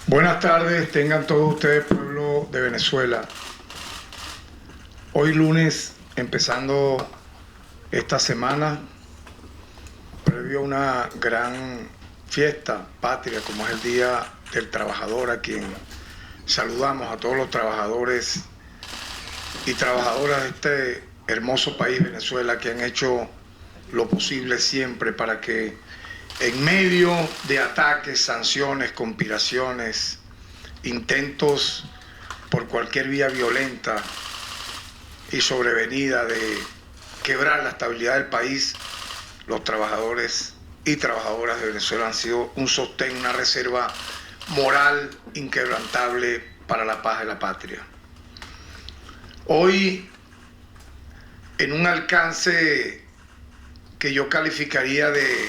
Buenas tardes, tengan todos ustedes, pueblo de Venezuela. Hoy lunes, empezando esta semana, previo a una gran fiesta patria, como es el Día del Trabajador, a quien saludamos a todos los trabajadores y trabajadoras de este hermoso país, Venezuela, que han hecho lo posible siempre para que en medio de ataques, sanciones, conspiraciones, intentos por cualquier vía violenta y sobrevenida de quebrar la estabilidad del país, los trabajadores y trabajadoras de Venezuela han sido un sostén, una reserva moral inquebrantable para la paz de la patria. Hoy, en un alcance que yo calificaría de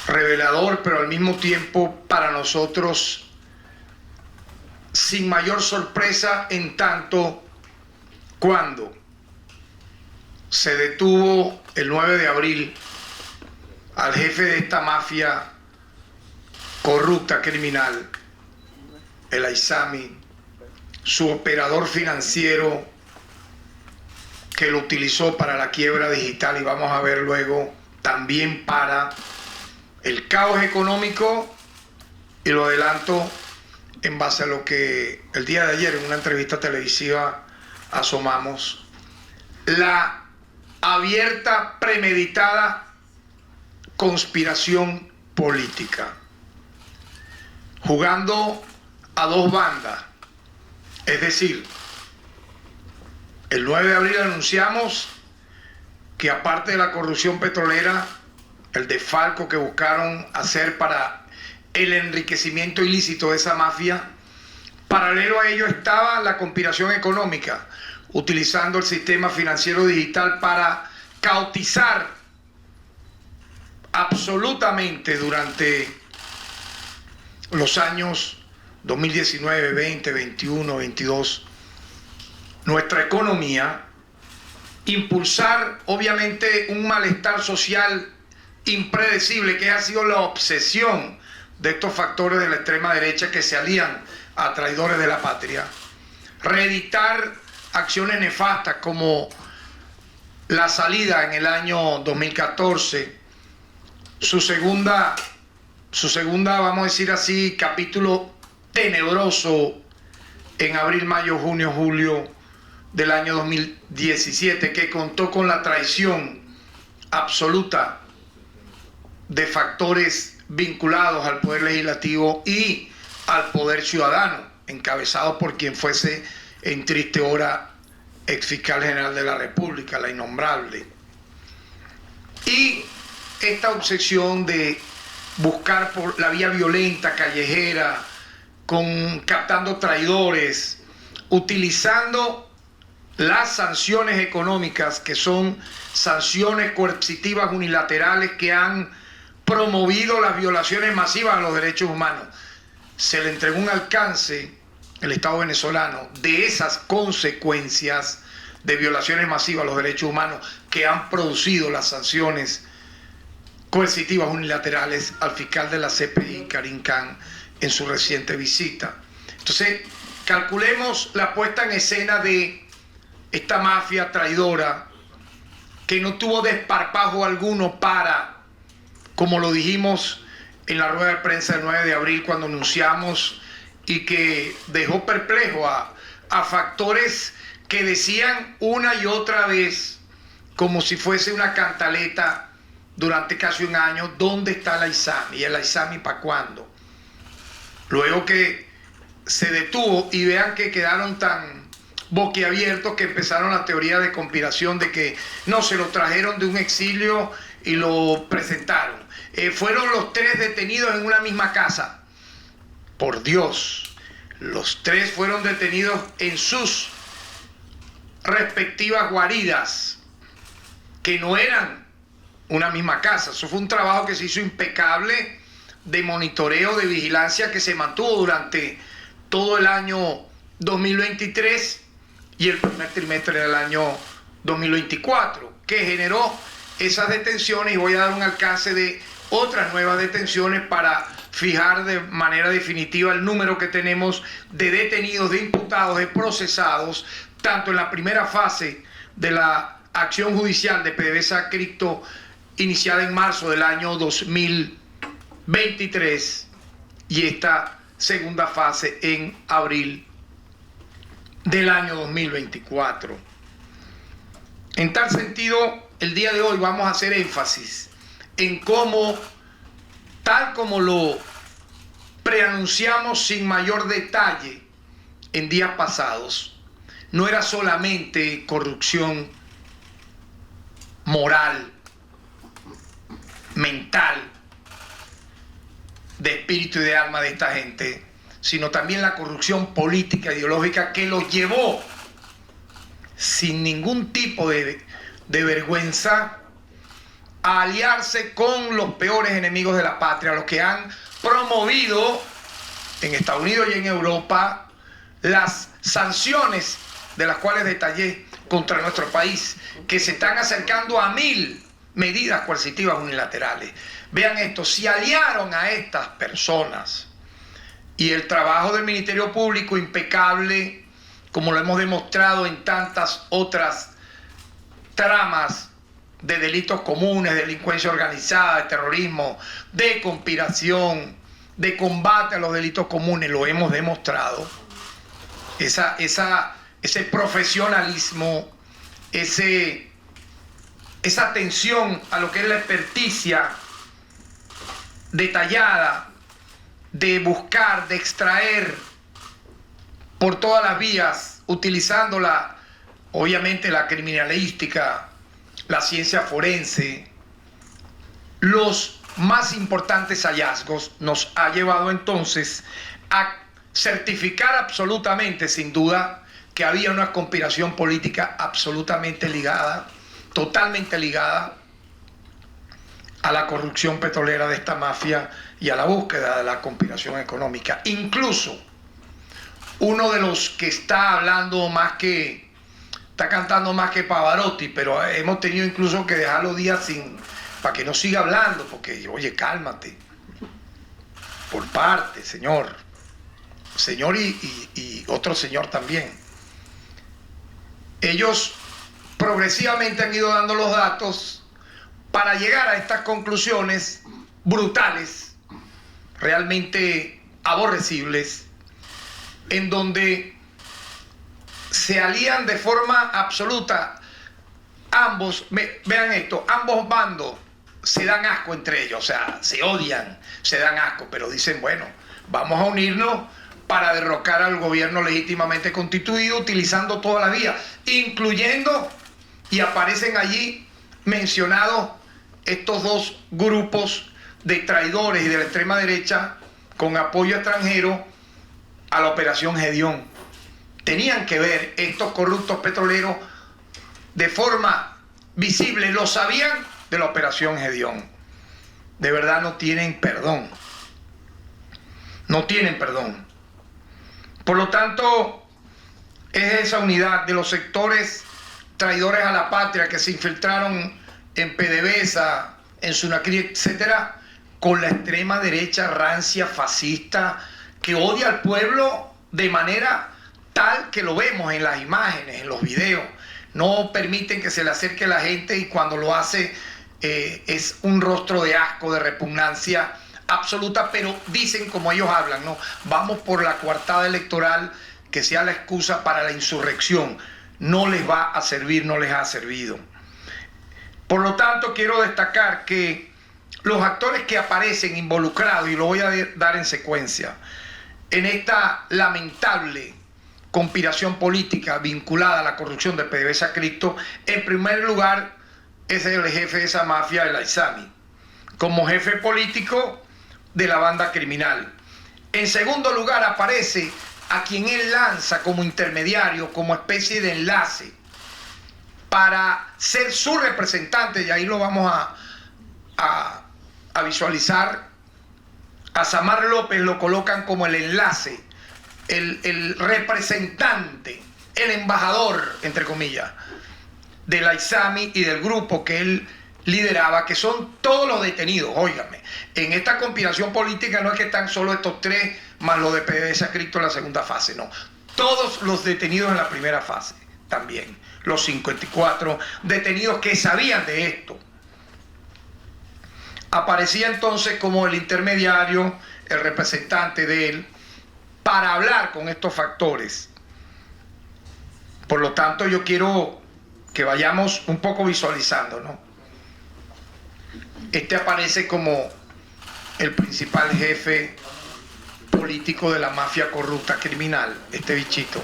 revelador, pero al mismo tiempo para nosotros sin mayor sorpresa, en tanto cuando se detuvo el 9 de abril al jefe de esta mafia corrupta, criminal, el Aizami, su operador financiero que lo utilizó para la quiebra digital, y vamos a ver luego también para el caos económico, y lo adelanto en base a lo que el día de ayer en una entrevista televisiva asomamos: la abierta, premeditada conspiración política, jugando a dos bandas. Es decir, el 9 de abril anunciamos que aparte de la corrupción petrolera, el desfalco que buscaron hacer para el enriquecimiento ilícito de esa mafia, paralelo a ello estaba la conspiración económica, utilizando el sistema financiero digital para caotizar absolutamente durante los años 2019, 20, 21, 22 nuestra economía, impulsar obviamente un malestar social impredecible, que ha sido la obsesión de estos factores de la extrema derecha que se alían a traidores de la patria, reeditar acciones nefastas como la salida en el año 2014, su segunda, vamos a decir así, capítulo tenebroso en abril, mayo, junio, julio del año 2017, que contó con la traición absoluta de factores vinculados al poder legislativo y al poder ciudadano, encabezado por quien fuese en triste hora ex fiscal general de la República, la innombrable. Y esta obsesión de buscar por la vía violenta, callejera, captando traidores, utilizando las sanciones económicas, que son sanciones coercitivas unilaterales que han promovido las violaciones masivas a los derechos humanos. Se le entregó un alcance al Estado venezolano de esas consecuencias de violaciones masivas a los derechos humanos que han producido las sanciones coercitivas unilaterales al fiscal de la CPI, Karim Khan, en su reciente visita. Entonces, calculemos la puesta en escena de esta mafia traidora que no tuvo desparpajo alguno para, como lo dijimos en la rueda de prensa del 9 de abril cuando anunciamos, y que dejó perplejo a factores que decían una y otra vez, como si fuese una cantaleta durante casi un año, ¿dónde está el Aizami? ¿Y el Aizami para cuándo? Luego que se detuvo, y vean que quedaron tan boquiabiertos que empezaron la teoría de conspiración de que no, se lo trajeron de un exilio y lo presentaron. Fueron los tres detenidos en una misma casa. Por Dios, los tres fueron detenidos en sus respectivas guaridas, que no eran una misma casa. Eso fue un trabajo que se hizo impecable de monitoreo, de vigilancia, que se mantuvo durante todo el año 2023 y el primer trimestre del año 2024, que generó esas detenciones, y voy a dar un alcance de otras nuevas detenciones para fijar de manera definitiva el número que tenemos de detenidos, de imputados, de procesados, tanto en la primera fase de la acción judicial de PDVSA Cripto iniciada en marzo del año 2023 y esta segunda fase en abril del año 2024. En tal sentido, el día de hoy vamos a hacer énfasis en cómo, tal como lo preanunciamos sin mayor detalle en días pasados, no era solamente corrupción moral, mental, de espíritu y de alma de esta gente, sino también la corrupción política, ideológica, que los llevó sin ningún tipo de vergüenza a aliarse con los peores enemigos de la patria, los que han promovido en Estados Unidos y en Europa las sanciones de las cuales detallé contra nuestro país, que se están acercando a 1000 medidas coercitivas unilaterales. Vean esto, se aliaron a estas personas y el trabajo del Ministerio Público impecable, como lo hemos demostrado en tantas otras tramas de delitos comunes, de delincuencia organizada, de terrorismo, de conspiración, de combate a los delitos comunes, lo hemos demostrado. Ese profesionalismo, esa atención a lo que es la experticia detallada de buscar, de extraer por todas las vías, utilizando obviamente la criminalística, la ciencia forense, los más importantes hallazgos, nos ha llevado entonces a certificar absolutamente, sin duda, que había una conspiración política absolutamente ligada, totalmente ligada a la corrupción petrolera de esta mafia y a la búsqueda de la conspiración económica. Incluso uno de los que está cantando más que Pavarotti, pero hemos tenido incluso que dejarlo días para que no siga hablando, porque, oye, cálmate. Por parte, señor y otro señor también. Ellos progresivamente han ido dando los datos para llegar a estas conclusiones brutales, realmente aborrecibles, en donde se alían de forma absoluta ambos, vean esto, ambos bandos se dan asco entre ellos, o sea, se odian, se dan asco, pero dicen, bueno, vamos a unirnos para derrocar al gobierno legítimamente constituido utilizando todas las vías, incluyendo, y aparecen allí mencionados estos dos grupos de traidores y de la extrema derecha con apoyo extranjero a la operación Gedeón. Tenían que ver estos corruptos petroleros de forma visible, lo sabían de la operación Gedeón. De verdad no tienen perdón. No tienen perdón. Por lo tanto, es esa unidad de los sectores traidores a la patria que se infiltraron en PDVSA, en Sunacri, etcétera, con la extrema derecha rancia, fascista, que odia al pueblo de manera tal que lo vemos en las imágenes, en los videos. No permiten que se le acerque a la gente y cuando lo hace es un rostro de asco, de repugnancia absoluta, pero dicen como ellos hablan, ¿no? Vamos por la coartada electoral, que sea la excusa para la insurrección. No les va a servir, no les ha servido. Por lo tanto, quiero destacar que los actores que aparecen involucrados, y lo voy a dar en secuencia, en esta lamentable conspiración política vinculada a la corrupción de PDVSA Cripto, en primer lugar es el jefe de esa mafia, el Aizami, como jefe político de la banda criminal. En segundo lugar aparece a quien él lanza como intermediario, como especie de enlace, para ser su representante, y ahí lo vamos a visualizar. A Samar López lo colocan como el enlace, el representante, el embajador, entre comillas, del Aizami y del grupo que él lideraba, que son todos los detenidos, óigame. En esta conspiración política no es que están solo estos tres, más los de PDVSA Cristo en la segunda fase, no. Todos los detenidos en la primera fase también. Los 54 detenidos que sabían de esto. Aparecía entonces como el intermediario, el representante de él, para hablar con estos factores. Por lo tanto, yo quiero que vayamos un poco visualizando, ¿no? Este aparece como el principal jefe político de la mafia corrupta criminal, este bichito.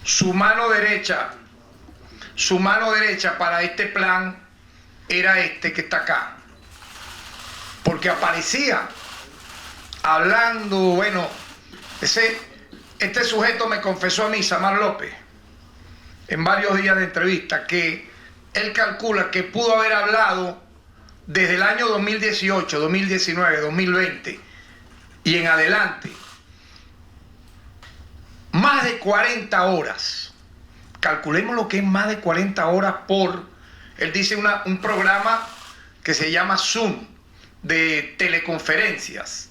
Su mano derecha para este plan era este que está acá. Porque aparecía hablando, bueno, este sujeto me confesó a mí, Samar López, en varios días de entrevista, que él calcula que pudo haber hablado desde el año 2018, 2019, 2020 y en adelante, más de 40 horas. Calculemos lo que es más de 40 horas él dice un programa que se llama Zoom, de teleconferencias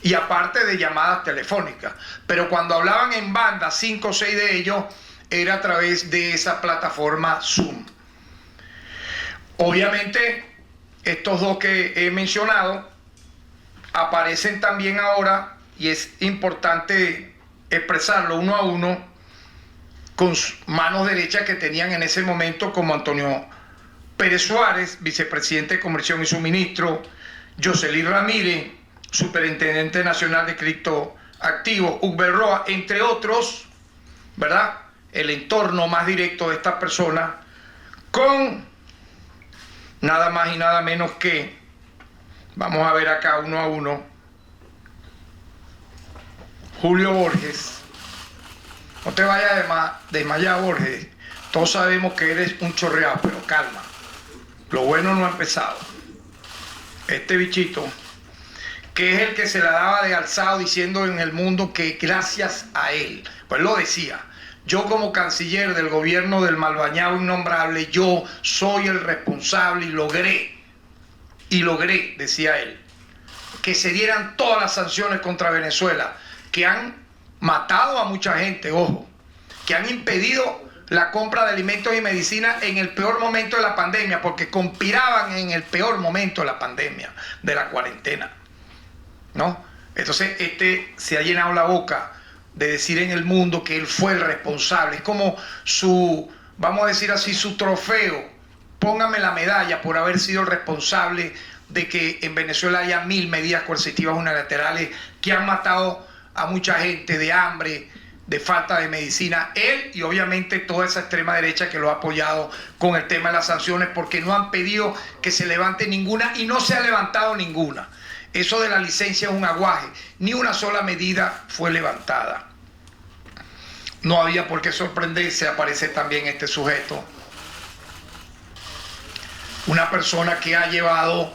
y aparte de llamadas telefónicas. Pero cuando hablaban en banda, 5 o 6 de ellos, era a través de esa plataforma Zoom. Obviamente, estos dos que he mencionado aparecen también ahora, y es importante expresarlo uno a uno, con manos derechas que tenían en ese momento, como Antonio Pérez Suárez, vicepresidente de Comercio y Suministro, Jocelyn Ramírez, superintendente nacional de criptoactivos, Uber Roa, entre otros, ¿verdad? El entorno más directo de estas personas, con nada más y nada menos que, vamos a ver acá uno a uno, Julio Borges. No te vayas a desmayar, Borges. Todos sabemos que eres un chorreado, pero calma. Lo bueno no ha empezado. Este bichito, que es el que se la daba de alzado diciendo en el mundo que gracias a él, pues lo decía, yo como canciller del gobierno del malbañado innombrable, yo soy el responsable y logré, decía él, que se dieran todas las sanciones contra Venezuela, que han matado a mucha gente, ojo, que han impedido la compra de alimentos y medicinas en el peor momento de la pandemia, porque conspiraban en el peor momento de la pandemia, de la cuarentena, ¿no? Entonces se ha llenado la boca de decir en el mundo que él fue el responsable. Es como su, vamos a decir así, su trofeo. Póngame la medalla por haber sido el responsable de que en Venezuela haya 1000 medidas coercitivas unilaterales que han matado a mucha gente de hambre, de falta de medicina. Él y obviamente toda esa extrema derecha que lo ha apoyado con el tema de las sanciones, porque no han pedido que se levante ninguna y no se ha levantado ninguna. Eso de la licencia es un aguaje. Ni una sola medida fue levantada. No había por qué sorprenderse. Aparece también este sujeto. Una persona que ha llevado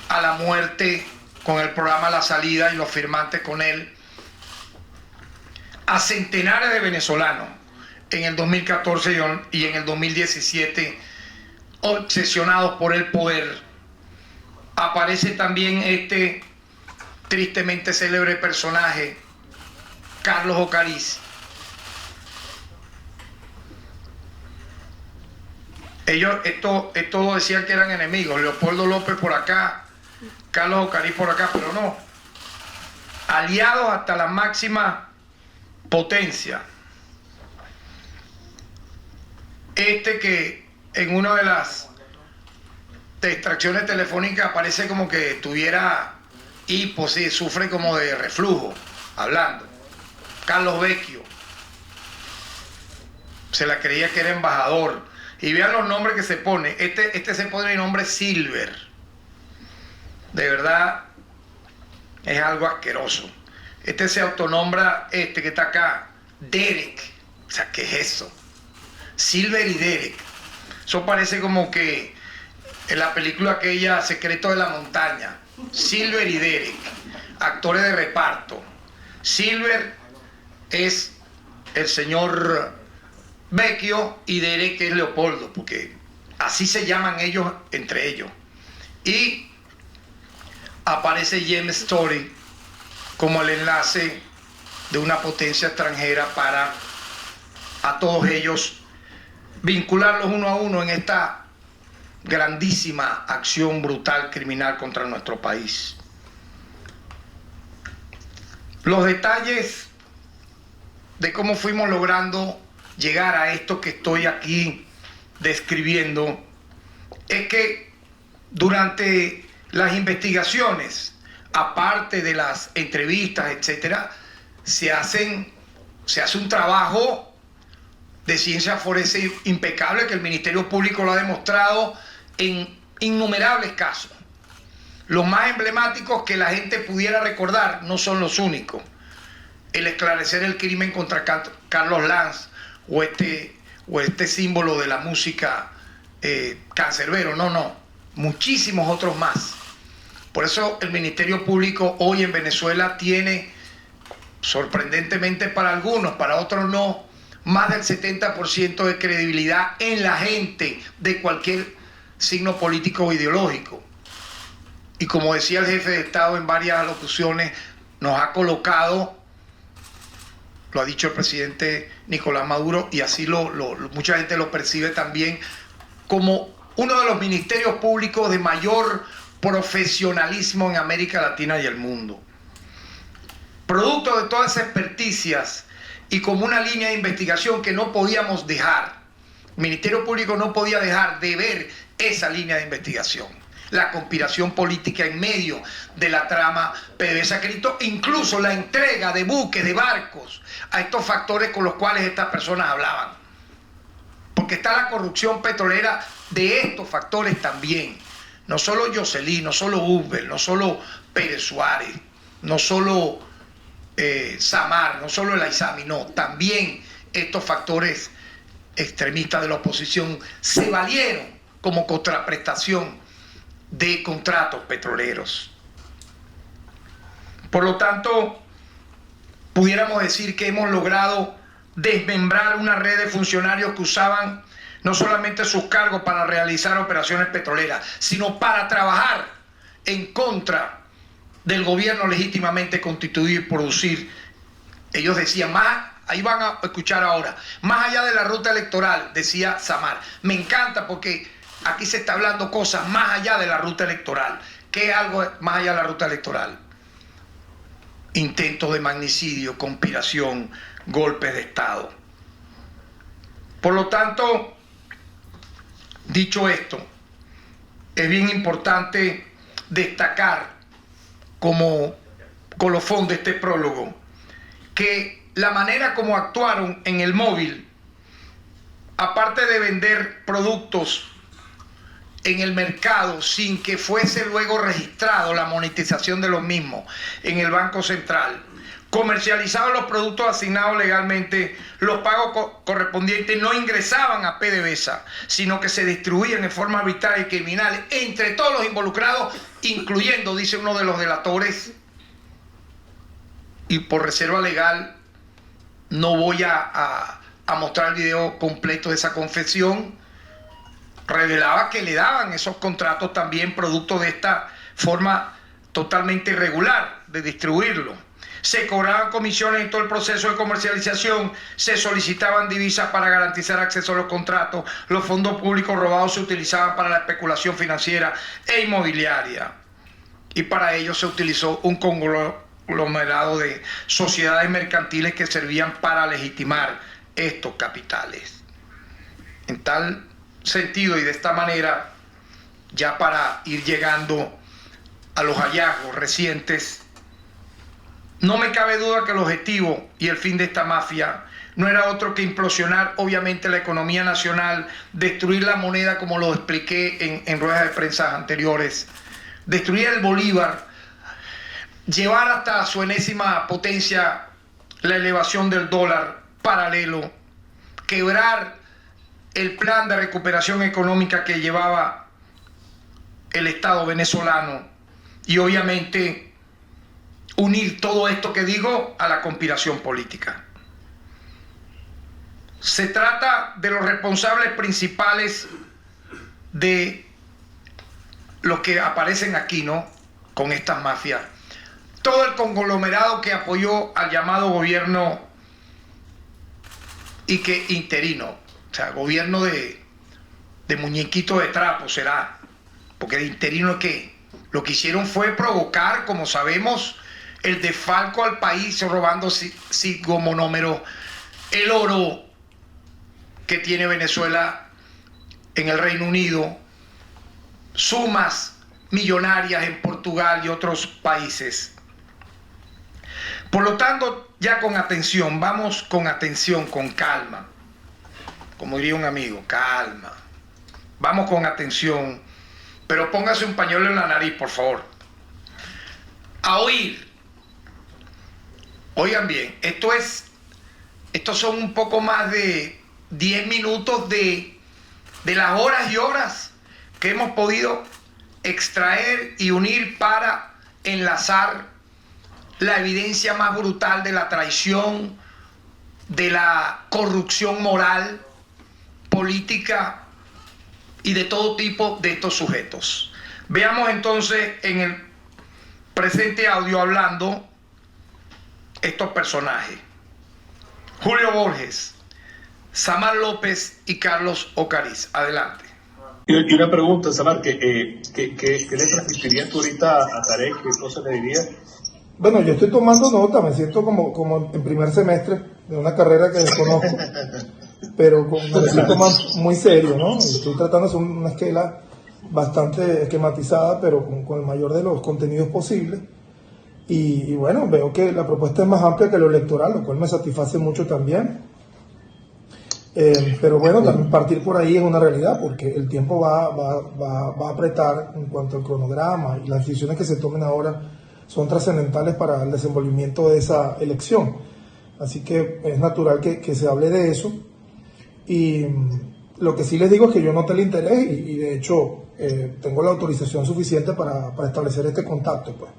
a la muerte con el programa La Salida y los firmantes con él a centenares de venezolanos en el 2014 y en el 2017, obsesionados por el poder. Aparece también este tristemente célebre personaje, Carlos Ocariz. Estos decían que eran enemigos, Leopoldo López por acá, Carlos Ocariz por acá, pero no, aliados hasta la máxima potencia. Que en una de las extracciones telefónicas aparece como que tuviera hipo, sí, sufre como de reflujo, hablando. Carlos Vecchio. Se la creía que era embajador. Y vean los nombres que se pone. Este se pone el nombre Silver. De verdad, es algo asqueroso. Se autonombra, que está acá, Derek. O sea, ¿qué es eso? Silver y Derek. Eso parece como que en la película aquella, Secreto de la Montaña. Silver y Derek, actores de reparto. Silver es el señor Vecchio y Derek, que es Leopoldo, porque así se llaman ellos entre ellos. Y aparece James Story como el enlace de una potencia extranjera para a todos ellos vincularlos uno a uno en esta grandísima acción brutal criminal contra nuestro país. Los detalles de cómo fuimos logrando llegar a esto que estoy aquí describiendo es que durante las investigaciones, aparte de las entrevistas, etcétera, se hace un trabajo de ciencia forense impecable que el Ministerio Público lo ha demostrado en innumerables casos. Los más emblemáticos que la gente pudiera recordar no son los únicos. El esclarecer el crimen contra Carlos Lanz o este símbolo de la música cancerbero, no, muchísimos otros más. Por eso el Ministerio Público hoy en Venezuela tiene, sorprendentemente para algunos, para otros no, más del 70% de credibilidad en la gente de cualquier signo político o ideológico. Y como decía el jefe de Estado en varias alocuciones, nos ha colocado, lo ha dicho el presidente Nicolás Maduro, y así mucha gente lo percibe también, como uno de los ministerios públicos de mayor profesionalismo en América Latina y el mundo. Producto de todas esas experticias y como una línea de investigación que no podíamos dejar, el Ministerio Público no podía dejar de ver esa línea de investigación, la conspiración política en medio de la trama PDVSA, incluso la entrega de buques, de barcos, a estos factores con los cuales estas personas hablaban. Porque está la corrupción petrolera de estos factores también. No solo Jocelyn, no solo Uber, no solo Pérez Suárez, no solo Samar, no solo el Aizami, no, también estos factores extremistas de la oposición se valieron como contraprestación de contratos petroleros. Por lo tanto, pudiéramos decir que hemos logrado desmembrar una red de funcionarios que usaban no solamente sus cargos para realizar operaciones petroleras, sino para trabajar en contra del gobierno legítimamente constituido y producir. Ellos decían, ahí van a escuchar ahora, más allá de la ruta electoral, decía Samar. Me encanta porque aquí se está hablando cosas más allá de la ruta electoral. ¿Qué es algo más allá de la ruta electoral? Intentos de magnicidio, conspiración, golpes de Estado. Por lo tanto, dicho esto, es bien importante destacar como colofón de este prólogo que la manera como actuaron en el móvil, aparte de vender productos en el mercado sin que fuese luego registrado la monetización de los mismos en el Banco Central, comercializaban los productos asignados legalmente, los pagos correspondientes no ingresaban a PDVSA, sino que se distribuían en forma arbitraria y criminal entre todos los involucrados, incluyendo, dice uno de los delatores, y por reserva legal no voy a mostrar el video completo de esa confesión, revelaba que le daban esos contratos también producto de esta forma totalmente irregular de distribuirlo. Se cobraban comisiones en todo el proceso de comercialización, se solicitaban divisas para garantizar acceso a los contratos, los fondos públicos robados se utilizaban para la especulación financiera e inmobiliaria. Y para ello se utilizó un conglomerado de sociedades mercantiles que servían para legitimar estos capitales. En tal sentido y de esta manera, ya para ir llegando a los hallazgos recientes, no me cabe duda que el objetivo y el fin de esta mafia no era otro que implosionar obviamente la economía nacional, destruir la moneda como lo expliqué en ruedas de prensa anteriores, destruir el bolívar, llevar hasta su enésima potencia la elevación del dólar paralelo, quebrar el plan de recuperación económica que llevaba el Estado venezolano y obviamente unir todo esto que digo a la conspiración política. Se trata de los responsables principales de los que aparecen aquí, ¿no? Con estas mafias. Todo el conglomerado que apoyó al llamado gobierno y que interino, o sea, gobierno de muñequito de trapo será, porque de interino que lo que hicieron fue provocar, como sabemos, el desfalco al país robando cinco monómeros, el oro que tiene Venezuela en el Reino Unido, sumas millonarias en Portugal y otros países. Por lo tanto, ya con atención, vamos con atención, con calma. Como diría un amigo, calma. Vamos con atención, pero póngase un pañuelo en la nariz, por favor. A oír. Oigan bien, estos son un poco más de 10 minutos de las horas y horas que hemos podido extraer y unir para enlazar la evidencia más brutal de la traición, de la corrupción moral, política y de todo tipo de estos sujetos. Veamos entonces en el presente audio hablando estos personajes: Julio Borges, Samar López y Carlos Ocariz. Adelante. Y una pregunta, Samar, ¿qué le transmitirías tú ahorita a Tarek? ¿Qué cosa le dirías? Bueno, yo estoy tomando nota, me siento como en primer semestre de una carrera que desconozco, pero me siento muy serio, ¿no? Estoy tratando de hacer una esquela bastante esquematizada, pero con el mayor de los contenidos posibles. Y bueno, veo que la propuesta es más amplia que lo electoral, lo cual me satisface mucho también. Pero bueno, también partir por ahí es una realidad, porque el tiempo va a apretar en cuanto al cronograma, y las decisiones que se tomen ahora son trascendentales para el desenvolvimiento de esa elección. Así que es natural que se hable de eso. Y lo que sí les digo es que yo noté el interés y de hecho tengo la autorización suficiente para establecer este contacto, pues.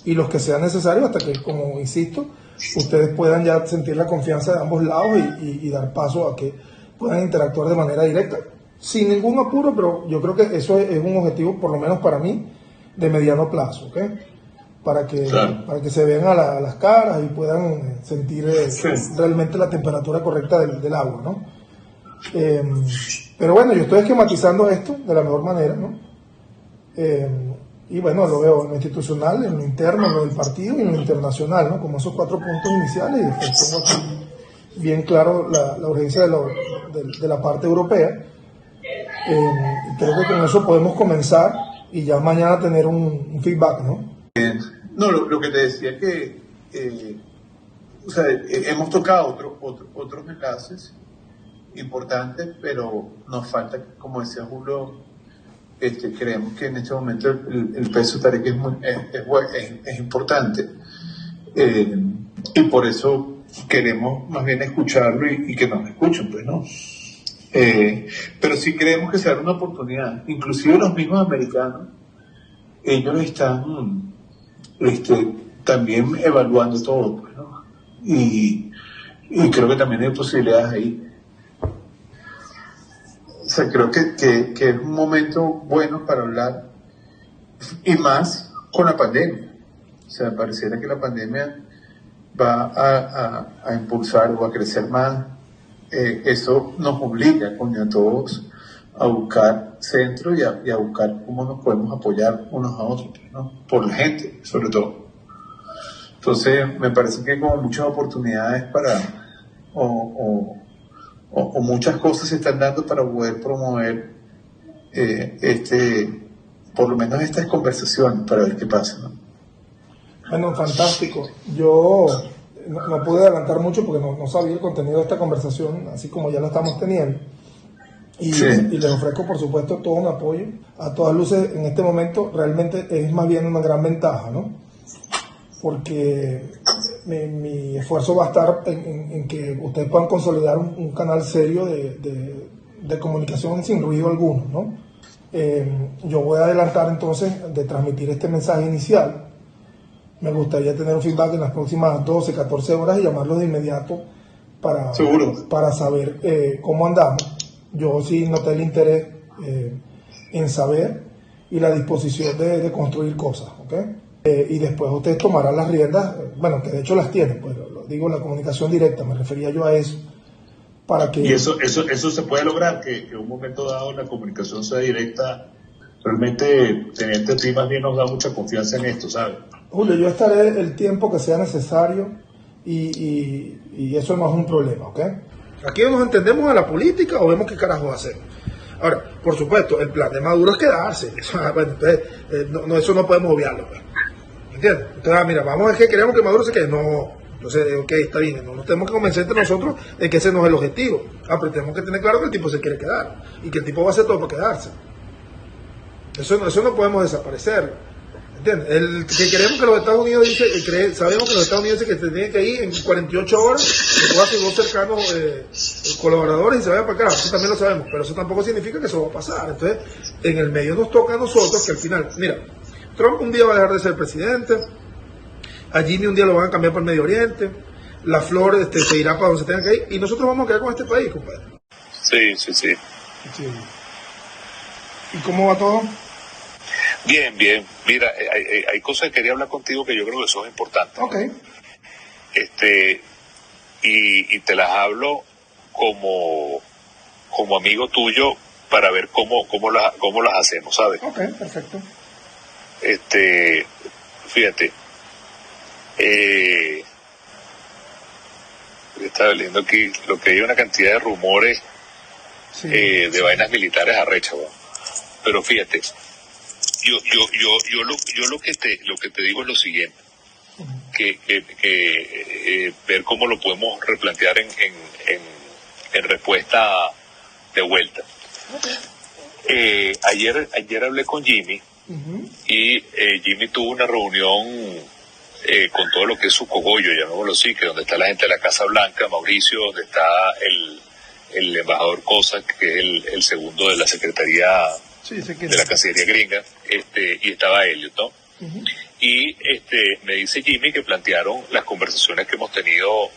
Y los que sean necesarios hasta que, como insisto, ustedes puedan ya sentir la confianza de ambos lados y dar paso a que puedan interactuar de manera directa, sin ningún apuro, pero yo creo que eso es un objetivo, por lo menos para mí, de mediano plazo, ¿ok? Para que se vean a las caras y puedan sentir realmente la temperatura correcta del agua, ¿no? Pero bueno, yo estoy esquematizando esto de la mejor manera, ¿no? Y bueno, lo veo en lo institucional, en lo interno, en lo del partido y en lo internacional, ¿no? Como esos 4 puntos iniciales, y después tengo aquí bien claro la urgencia de la parte europea. Y creo que con eso podemos comenzar y ya mañana tener un feedback, ¿no? No, lo que te decía es que hemos tocado otros enlaces importantes, pero nos falta, como decía Julio, creemos que en este momento el peso de Tarek es importante, y por eso queremos más bien escucharlo y que nos escuchen, pues, ¿no? Pero sí creemos que será una oportunidad. Inclusive los mismos americanos, ellos están también evaluando todo, pues, ¿no? Y creo que también hay posibilidades ahí. O sea, creo que es un momento bueno para hablar, y más con la pandemia. O sea, pareciera que la pandemia va a impulsar o a crecer más. Eso nos obliga, a todos a buscar centro y a buscar cómo nos podemos apoyar unos a otros, ¿no? Por la gente, sobre todo. Entonces, me parece que hay como muchas oportunidades o muchas cosas se están dando para poder promover por lo menos estas conversaciones, para ver qué pasa, ¿no? Bueno, fantástico. Yo no pude adelantar mucho porque no sabía el contenido de esta conversación, así como ya la estamos teniendo. Y les ofrezco, por supuesto, todo un apoyo. A todas luces, en este momento, realmente es más bien una gran ventaja, ¿no? Porque mi esfuerzo va a estar en que ustedes puedan consolidar un canal serio de comunicación sin ruido alguno, ¿no? Yo voy a adelantar entonces de transmitir este mensaje inicial. Me gustaría tener un feedback en las próximas 12, 14 horas y llamarlos de inmediato Seguro. para saber cómo andamos. Yo sí noté el interés en saber y la disposición de construir cosas, ¿ok? Y después usted tomará las riendas, bueno, que de hecho las tiene, pues lo digo, la comunicación directa, me refería yo a eso, para que... Y eso se puede lograr, que en un momento dado la comunicación sea directa. Realmente tenerte a ti más bien nos da mucha confianza en esto, ¿sabes? Julio, yo estaré el tiempo que sea necesario y eso no es un problema, ¿ok? Aquí nos entendemos a la política o vemos qué carajo hacemos. Ahora, por supuesto, el plan de Maduro es quedarse. Bueno, entonces, eso no podemos obviarlo, pues. ¿Entiendes? Entonces, mira, vamos a ver que queremos que Maduro se quede. No, entonces, ok, está bien. No nos tenemos que convencer entre nosotros de que ese no es el objetivo. Pero tenemos que tener claro que el tipo se quiere quedar y que el tipo va a hacer todo para quedarse. Eso no podemos desaparecer. ¿Entiendes? Que queremos que los Estados Unidos sabemos que los Estados Unidos dicen que se tienen que ir en 48 horas, que todos sus dos cercanos colaboradores y se vayan para acá. Eso también lo sabemos, pero eso tampoco significa que eso va a pasar. Entonces, en el medio nos toca a nosotros que al final, mira, Trump un día va a dejar de ser presidente, a Jimmy un día lo van a cambiar para el Medio Oriente, la Flor se irá para donde se tenga que ir, y nosotros vamos a quedar con este país, compadre. Sí. Sí. ¿Y cómo va todo? Bien. Mira, hay cosas que quería hablar contigo que yo creo que son importantes. Ok. Y te las hablo como amigo tuyo para ver cómo las hacemos, ¿sabes? Ok, perfecto. Fíjate, estaba leyendo aquí lo que hay una cantidad de rumores de vainas militares arrechas, ¿no? Pero fíjate, yo lo que te digo es lo siguiente, que ver cómo lo podemos replantear en respuesta de vuelta. Ayer hablé con Jimmy y Jimmy tuvo una reunión con todo lo que es su cogollo, llamémoslo así, que donde está la gente de la Casa Blanca, Mauricio, donde está el embajador Cosa, que es el segundo de la Secretaría de la Cancillería gringa, y estaba Elliot, ¿no? Y me dice Jimmy que plantearon las conversaciones que hemos tenido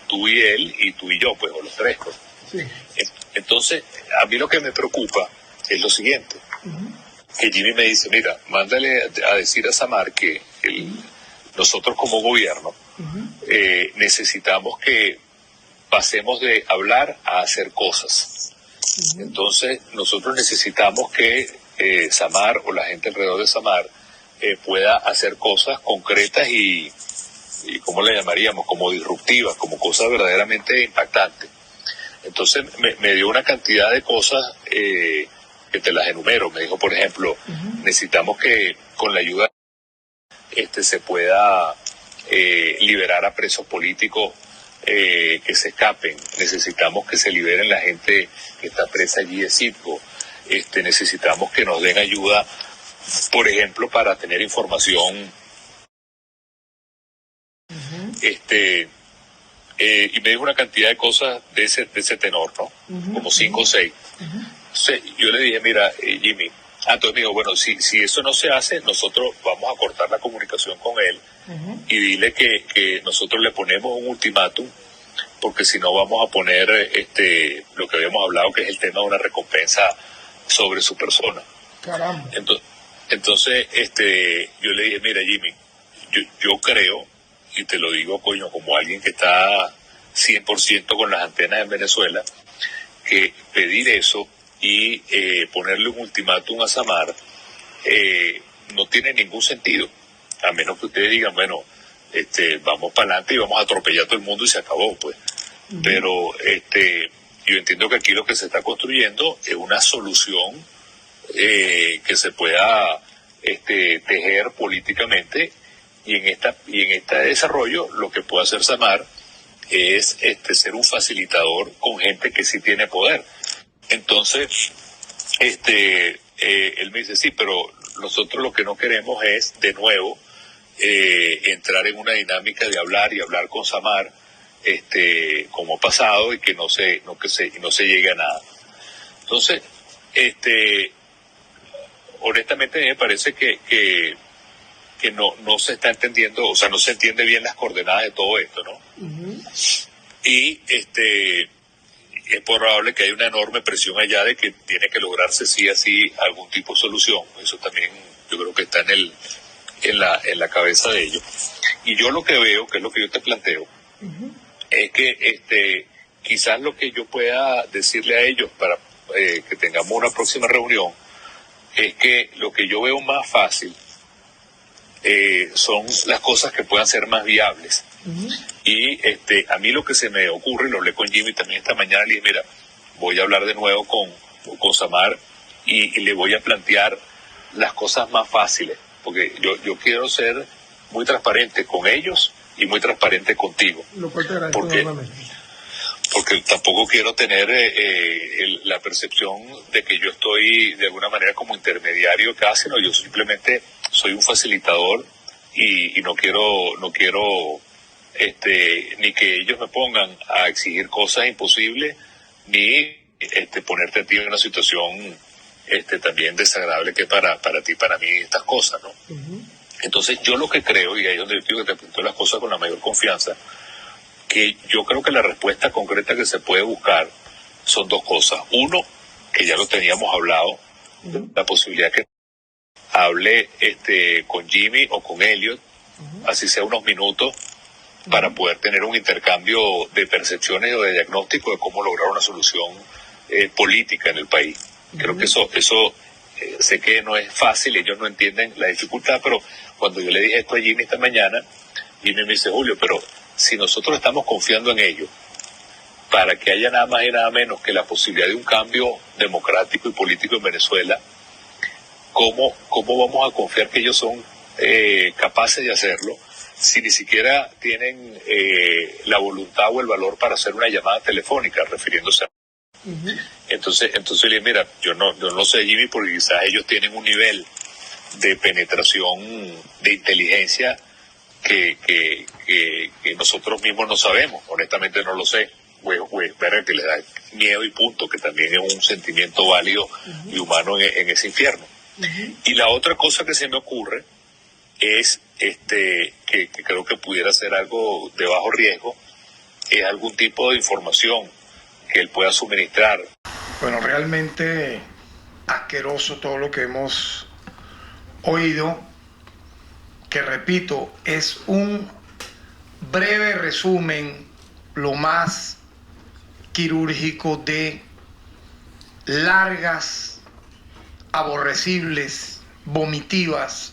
tú y él y tú y yo, pues, o los tres, pues. Sí. Entonces, a mí lo que me preocupa es lo siguiente, que Jimmy me dice, mira, mándale a decir a Samar que nosotros como gobierno necesitamos que pasemos de hablar a hacer cosas. Entonces, nosotros necesitamos que Samar o la gente alrededor de Samar pueda hacer cosas concretas y ¿cómo le llamaríamos? Como disruptivas, como cosas verdaderamente impactantes. Entonces, me dio una cantidad de cosas que te las enumero. Me dijo, por ejemplo, necesitamos que con la ayuda se pueda liberar a presos políticos que se escapen. Necesitamos que se liberen la gente que está presa allí de Citgo. Necesitamos que nos den ayuda, por ejemplo, para tener información. Y me dijo una cantidad de cosas de ese tenor, ¿no? Como 5 o 6. Entonces, yo le dije, mira, Jimmy, entonces me dijo, bueno, si eso no se hace, nosotros vamos a cortar la comunicación con él y dile que nosotros le ponemos un ultimátum, porque si no vamos a poner lo que habíamos hablado, que es el tema de una recompensa sobre su persona. Caramba. Entonces, yo le dije, mira, Jimmy, yo creo, y te lo digo, coño, como alguien que está 100% con las antenas en Venezuela, que pedir eso y ponerle un ultimátum a Samar no tiene ningún sentido, a menos que ustedes digan, bueno, vamos para adelante y vamos a atropellar a todo el mundo y se acabó, pues. Pero yo entiendo que aquí lo que se está construyendo es una solución que se pueda tejer políticamente, y en este desarrollo lo que puede hacer Samar es ser un facilitador con gente que sí tiene poder. Entonces, él me dice, sí, pero nosotros lo que no queremos es, de nuevo, entrar en una dinámica de hablar con Samar, como ha pasado, y que no se llegue a nada. Entonces, honestamente me parece que no se está entendiendo, o sea, no se entiende bien las coordenadas de todo esto, ¿no? y es probable que haya una enorme presión allá de que tiene que lograrse sí así algún tipo de solución. Eso también yo creo que está en la cabeza de ellos. Y yo lo que veo, que es lo que yo te planteo, es que quizás lo que yo pueda decirle a ellos para que tengamos una próxima reunión es que lo que yo veo más fácil son las cosas que puedan ser más viables. Y a mí lo que se me ocurre, lo hablé con Jimmy también esta mañana, le dije, mira, voy a hablar de nuevo con Samar y le voy a plantear las cosas más fáciles, porque yo quiero ser muy transparente con ellos y muy transparente contigo. Lo cual te agradezco enormemente. Porque tampoco quiero tener la percepción de que yo estoy de alguna manera como intermediario casi, no, yo simplemente soy un facilitador y no quiero ni que ellos me pongan a exigir cosas imposibles ni ponerte a ti en una situación también desagradable que para ti, para mí estas cosas, ¿no? Entonces yo lo que creo, y ahí es donde yo digo que te planto las cosas con la mayor confianza, que yo creo que la respuesta concreta que se puede buscar son dos cosas. Uno, que ya lo teníamos hablado, la posibilidad que hable con Jimmy o con Elliot, así sea unos minutos, para poder tener un intercambio de percepciones o de diagnóstico de cómo lograr una solución política en el país. Creo que eso sé que no es fácil, ellos no entienden la dificultad, pero cuando yo le dije esto a Jimmy esta mañana, Jimmy me dice, Julio, pero si nosotros estamos confiando en ellos para que haya nada más y nada menos que la posibilidad de un cambio democrático y político en Venezuela, ¿cómo vamos a confiar que ellos son capaces de hacerlo si ni siquiera tienen la voluntad o el valor para hacer una llamada telefónica refiriéndose a... Entonces le dije, mira, yo no sé, Jimmy, porque quizás ellos tienen un nivel de penetración de inteligencia que nosotros mismos no sabemos, honestamente no lo sé, ver que les da miedo y punto, que también es un sentimiento válido y humano en ese infierno. Y la otra cosa que se me ocurre es que creo que pudiera ser algo de bajo riesgo, es algún tipo de información que él pueda suministrar. Bueno, realmente asqueroso todo lo que hemos oído, que repito, es un breve resumen, lo más quirúrgico de largas, aborrecibles, vomitivas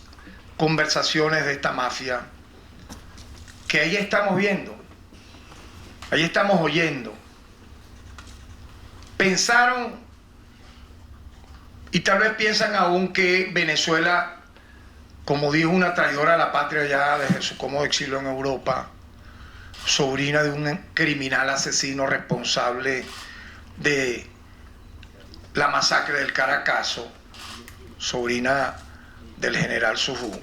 conversaciones de esta mafia, que ahí estamos viendo, ahí estamos oyendo. Pensaron, y tal vez piensan aún, que Venezuela, como dijo una traidora a la patria ya desde su cómodo exilio en Europa, sobrina de un criminal asesino responsable de la masacre del Caracazo, sobrina del general Sufú.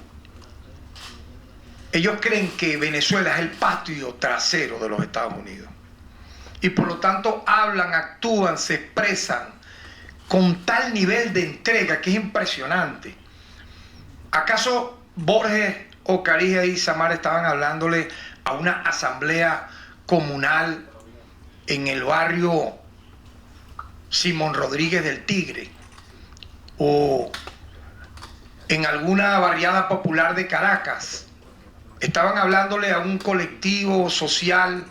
Ellos creen que Venezuela es el patio trasero de los Estados Unidos. Y por lo tanto hablan, actúan, se expresan con tal nivel de entrega que es impresionante. ¿Acaso Borges, Ocarija y Samar estaban hablándole a una asamblea comunal en el barrio Simón Rodríguez del Tigre o en alguna barriada popular de Caracas? Estaban hablándole a un colectivo social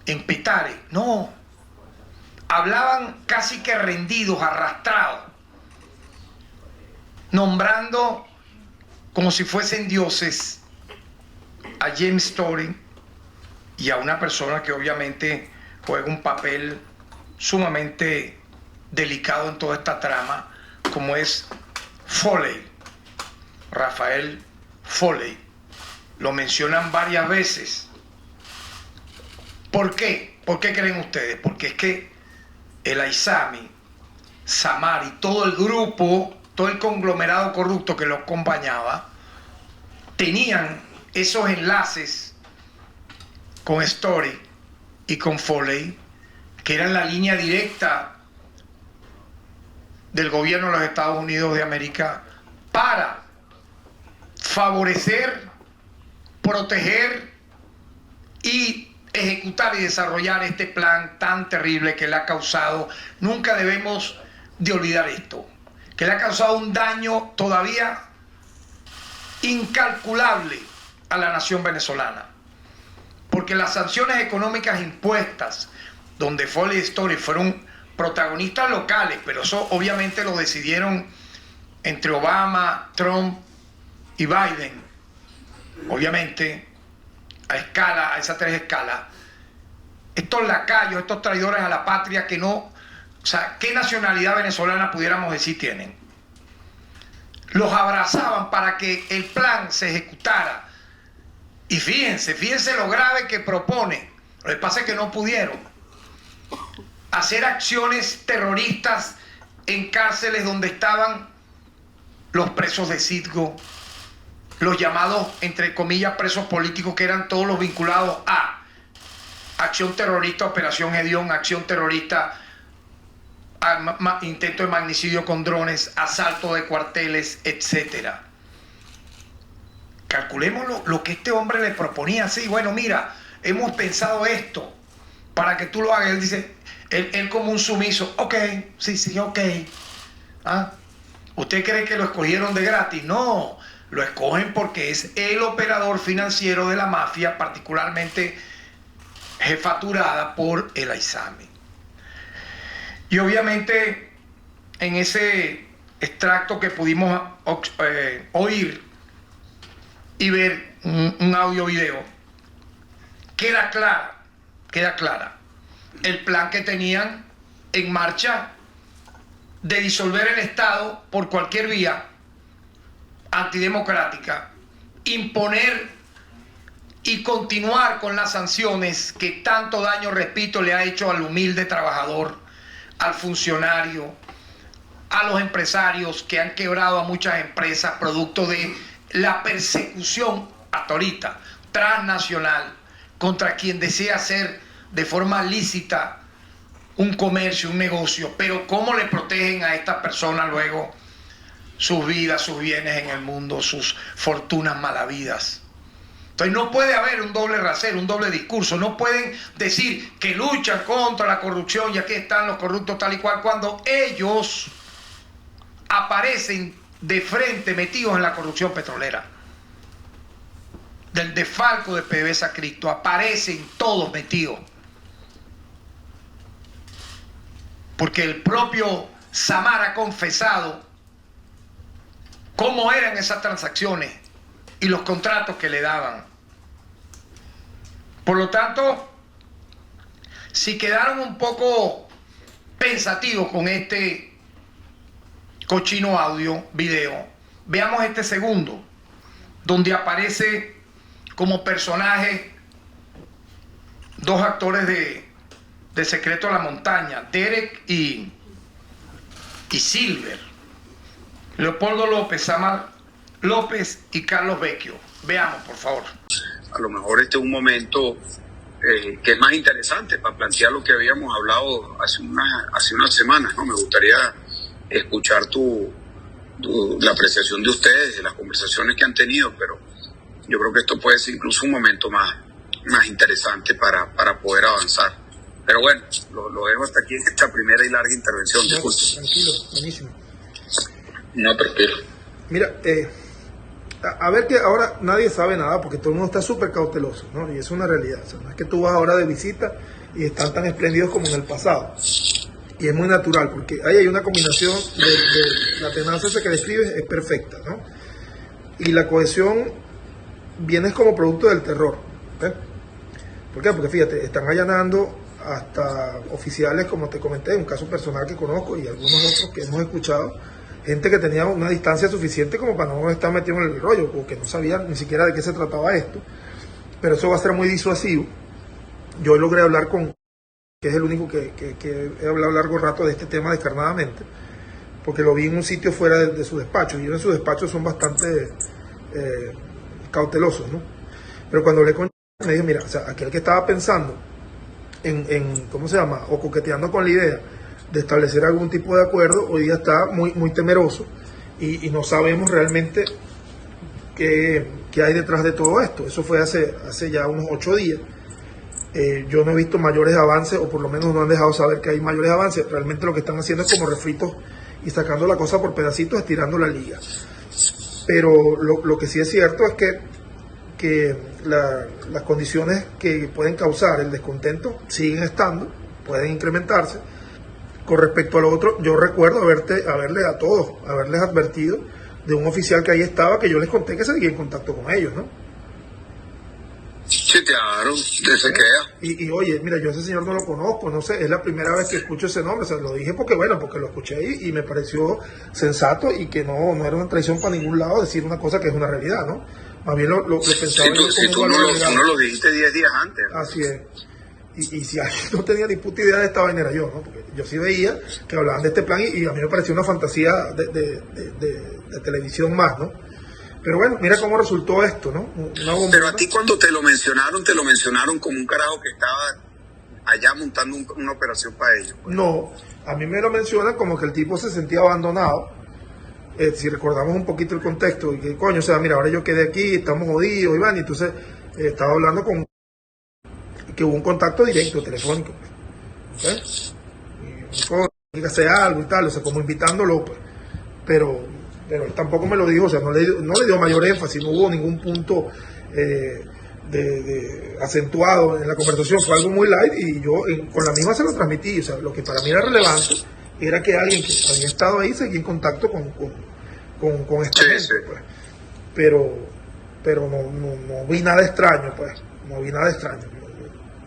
en Petare. No, hablaban casi que rendidos, arrastrados, nombrando como si fuesen dioses a James Story y a una persona que obviamente juega un papel sumamente delicado en toda esta trama, como es Foley, Rafael Foley. Lo mencionan varias veces. ¿Por qué? ¿Por qué creen ustedes? Porque es que el Aizami, Samar y todo el grupo, todo el conglomerado corrupto que lo acompañaba, tenían esos enlaces con Story y con Foley, que eran la línea directa del gobierno de los Estados Unidos de América para favorecer, proteger y ejecutar y desarrollar este plan tan terrible que le ha causado, nunca debemos de olvidar esto, que le ha causado un daño todavía incalculable a la nación venezolana, porque las sanciones económicas impuestas, donde Foley Story fueron protagonistas locales, pero eso obviamente lo decidieron entre Obama, Trump y Biden, obviamente a escala, a esas 3 escalas. Estos lacayos, estos traidores a la patria que no, o sea, ¿qué nacionalidad venezolana pudiéramos decir tienen? Los abrazaban para que el plan se ejecutara. Y fíjense lo grave que propone. Lo que pasa es que no pudieron hacer acciones terroristas en cárceles donde estaban los presos de Citgo, los llamados, entre comillas, presos políticos, que eran todos los vinculados a acción terrorista, operación Gedeón, acción terrorista, intento de magnicidio con drones, asalto de cuarteles, etcétera. Calculemos lo que este hombre le proponía. Sí, bueno, mira, hemos pensado esto para que tú lo hagas. Él dice, él como un sumiso, ok, sí, ok. ¿Ah? ¿Usted cree que lo escogieron de gratis? No, lo escogen porque es el operador financiero de la mafia, particularmente jefaturada por el Aizami. Y obviamente en ese extracto que pudimos oír y ver un audio video, queda clara el plan que tenían en marcha de disolver el Estado por cualquier vía antidemocrática, imponer y continuar con las sanciones que tanto daño, repito, le ha hecho al humilde trabajador, al funcionario, a los empresarios que han quebrado a muchas empresas producto de la persecución hasta ahorita transnacional contra quien desea hacer de forma lícita un comercio, un negocio. Pero ¿cómo le protegen a estas personas luego sus vidas, sus bienes en el mundo, sus fortunas malavidas? Entonces no puede haber un doble rasero, un doble discurso. No pueden decir que luchan contra la corrupción y aquí están los corruptos tal y cual, cuando ellos aparecen de frente metidos en la corrupción petrolera. Del desfalco de PDVSA Cristo, aparecen todos metidos. Porque el propio Samar ha confesado cómo eran esas transacciones y los contratos que le daban. Por lo tanto, si quedaron un poco pensativos con este cochino audio, video, veamos este segundo, donde aparece como personaje 2 actores de Secreto de la Montaña, Derek y Silver, Leopoldo López, Samar López y Carlos Vecchio. Veamos, por favor. A lo mejor este es un momento que es más interesante para plantear lo que habíamos hablado hace unas semanas, ¿no? Me gustaría escuchar la apreciación de ustedes, de las conversaciones que han tenido, pero yo creo que esto puede ser incluso un momento más interesante para poder avanzar. Pero bueno, lo dejo hasta aquí en esta primera y larga intervención. No, tranquilo, buenísimo. No, tranquilo. Mira, a ver, que ahora nadie sabe nada porque todo el mundo está súper cauteloso, ¿no? Y es una realidad. O sea, no es que tú vas ahora de visita y están tan espléndidos como en el pasado. Y es muy natural porque ahí hay una combinación de la tenaza esa que describes es perfecta, ¿no? Y la cohesión viene como producto del terror. ¿Eh? ¿Por qué? Porque fíjate, están allanando hasta oficiales, como te comenté, un caso personal que conozco y algunos otros que hemos escuchado, gente que tenía una distancia suficiente como para no estar metido en el rollo, o que no sabían ni siquiera de qué se trataba esto, pero eso va a ser muy disuasivo. Yo logré hablar con, que es el único que he hablado largo rato de este tema descarnadamente, porque lo vi en un sitio fuera de su despacho, y ellos en su despacho son bastante cautelosos, ¿no? Pero cuando hablé con él, me dijo, mira, o sea, aquel que estaba pensando en ¿cómo se llama? O coqueteando con la idea de establecer algún tipo de acuerdo, hoy día está muy temeroso y no sabemos realmente qué hay detrás de todo esto. Eso fue hace ya unos 8 días. Yo no he visto mayores avances, o por lo menos no han dejado saber que hay mayores avances. Realmente lo que están haciendo es como refritos y sacando la cosa por pedacitos, estirando la liga. Pero lo que sí es cierto es que las condiciones que pueden causar el descontento siguen estando, pueden incrementarse. Con respecto a lo otro, yo recuerdo haberles advertido de un oficial que ahí estaba, que yo les conté que seguía en contacto con ellos, ¿no? Sí, claro, se queda. Y oye, mira, yo a ese señor no lo conozco, no sé, es la primera vez que escucho ese nombre, o sea, lo dije porque lo escuché ahí y me pareció sensato y que no era una traición para ningún lado decir una cosa que es una realidad, ¿no? Más bien lo pensaba yo Si como tú algo legal. no lo dijiste 10 días antes. Así es. Y si alguien no tenía ni puta idea de esta vaina era yo, ¿no? Porque yo sí veía que hablaban de este plan y a mí me parecía una fantasía de televisión más, ¿no? Pero bueno, mira cómo resultó esto, ¿no? Pero a ti cuando te lo mencionaron como un carajo que estaba allá montando una operación para ellos. Pues. No, a mí me lo mencionan como que el tipo se sentía abandonado. Si recordamos un poquito el contexto, y que coño, o sea, mira, ahora yo quedé aquí, estamos jodidos, Iván, y entonces estaba hablando que hubo un contacto directo, telefónico. ¿Okay? Y dijo, dígase algo y tal, o sea, como invitándolo, pues. Pero él tampoco me lo dijo, o sea, no le dio mayor énfasis, no hubo ningún punto acentuado en la conversación, fue algo muy light y yo con la misma se lo transmití, o sea, lo que para mí era relevante era que alguien que había estado ahí seguía en contacto con esta gente, pues. Pero no vi nada extraño, pues, no vi nada extraño.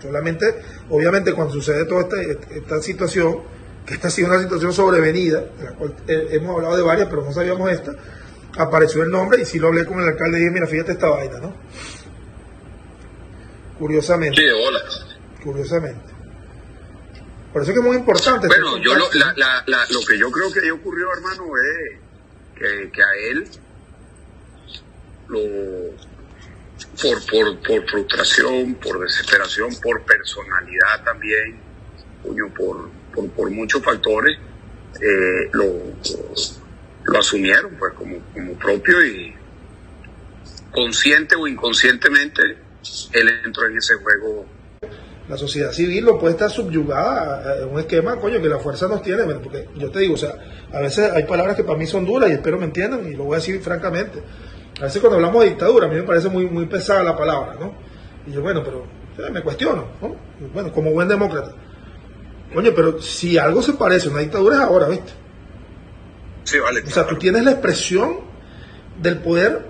Solamente, obviamente, cuando sucede toda esta situación, que esta ha sido una situación sobrevenida, de la cual hemos hablado de varias, pero no sabíamos esta, apareció el nombre y sí lo hablé con el alcalde y dije, mira, fíjate esta vaina, ¿no? Curiosamente. Sí, hola. Curiosamente. Por eso es que es muy importante. Bueno, yo lo que yo creo que ahí ocurrió, hermano, es que a él por frustración, por desesperación, por personalidad también, por muchos factores, lo asumieron pues como propio y consciente o inconscientemente él entró en ese juego. La sociedad civil no puede estar subyugada a un esquema, coño, que la fuerza nos tiene, porque yo te digo, o sea, a veces hay palabras que para mí son duras y espero me entiendan y lo voy a decir francamente. A veces cuando hablamos de dictadura a mí me parece muy, muy pesada la palabra, ¿no? Y yo, bueno, pero me cuestiono, ¿no? Y bueno, como buen demócrata. Coño, pero si algo se parece a una dictadura es ahora, ¿viste? Sí, vale. O sea, tú tienes la expresión del poder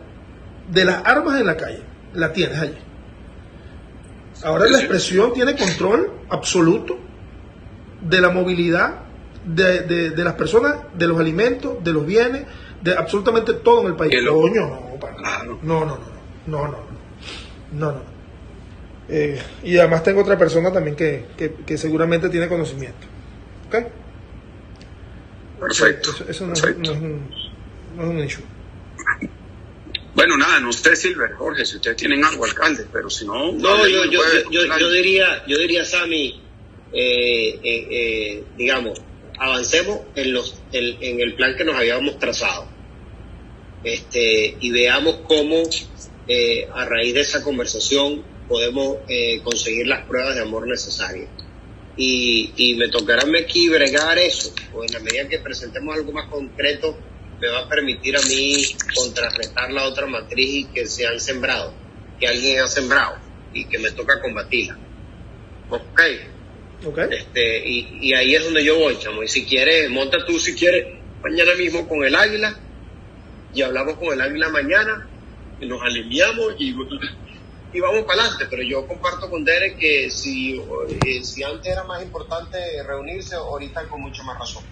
de las armas en la calle, la tienes allí. Ahora la expresión tiene control absoluto de la movilidad de las personas, de los alimentos, de los bienes, de absolutamente todo en el país. Coño, no, para nada. No. Y además tengo otra persona también que seguramente tiene conocimiento. ¿Ok? Perfecto. Eso no es un issue. Bueno, nada, no sé, Silver, Jorge, si ustedes tienen algo, alcalde, pero si no... No, yo diría, Sammy, digamos, avancemos en el plan que nos habíamos trazado, y veamos cómo a raíz de esa conversación podemos conseguir las pruebas de amor necesarias. Y me tocará aquí bregar eso, o en la medida que presentemos algo más concreto, me va a permitir a mí contrarrestar la otra matriz y que se han sembrado, que alguien ha sembrado y que me toca combatirla. Okay. Y ahí es donde yo voy, chamo. Y si quieres, monta tú si quieres mañana mismo con el Águila y hablamos con el Águila mañana y nos alineamos y vamos para adelante. Pero yo comparto con Derek que si antes era más importante reunirse, ahorita con mucha más razón.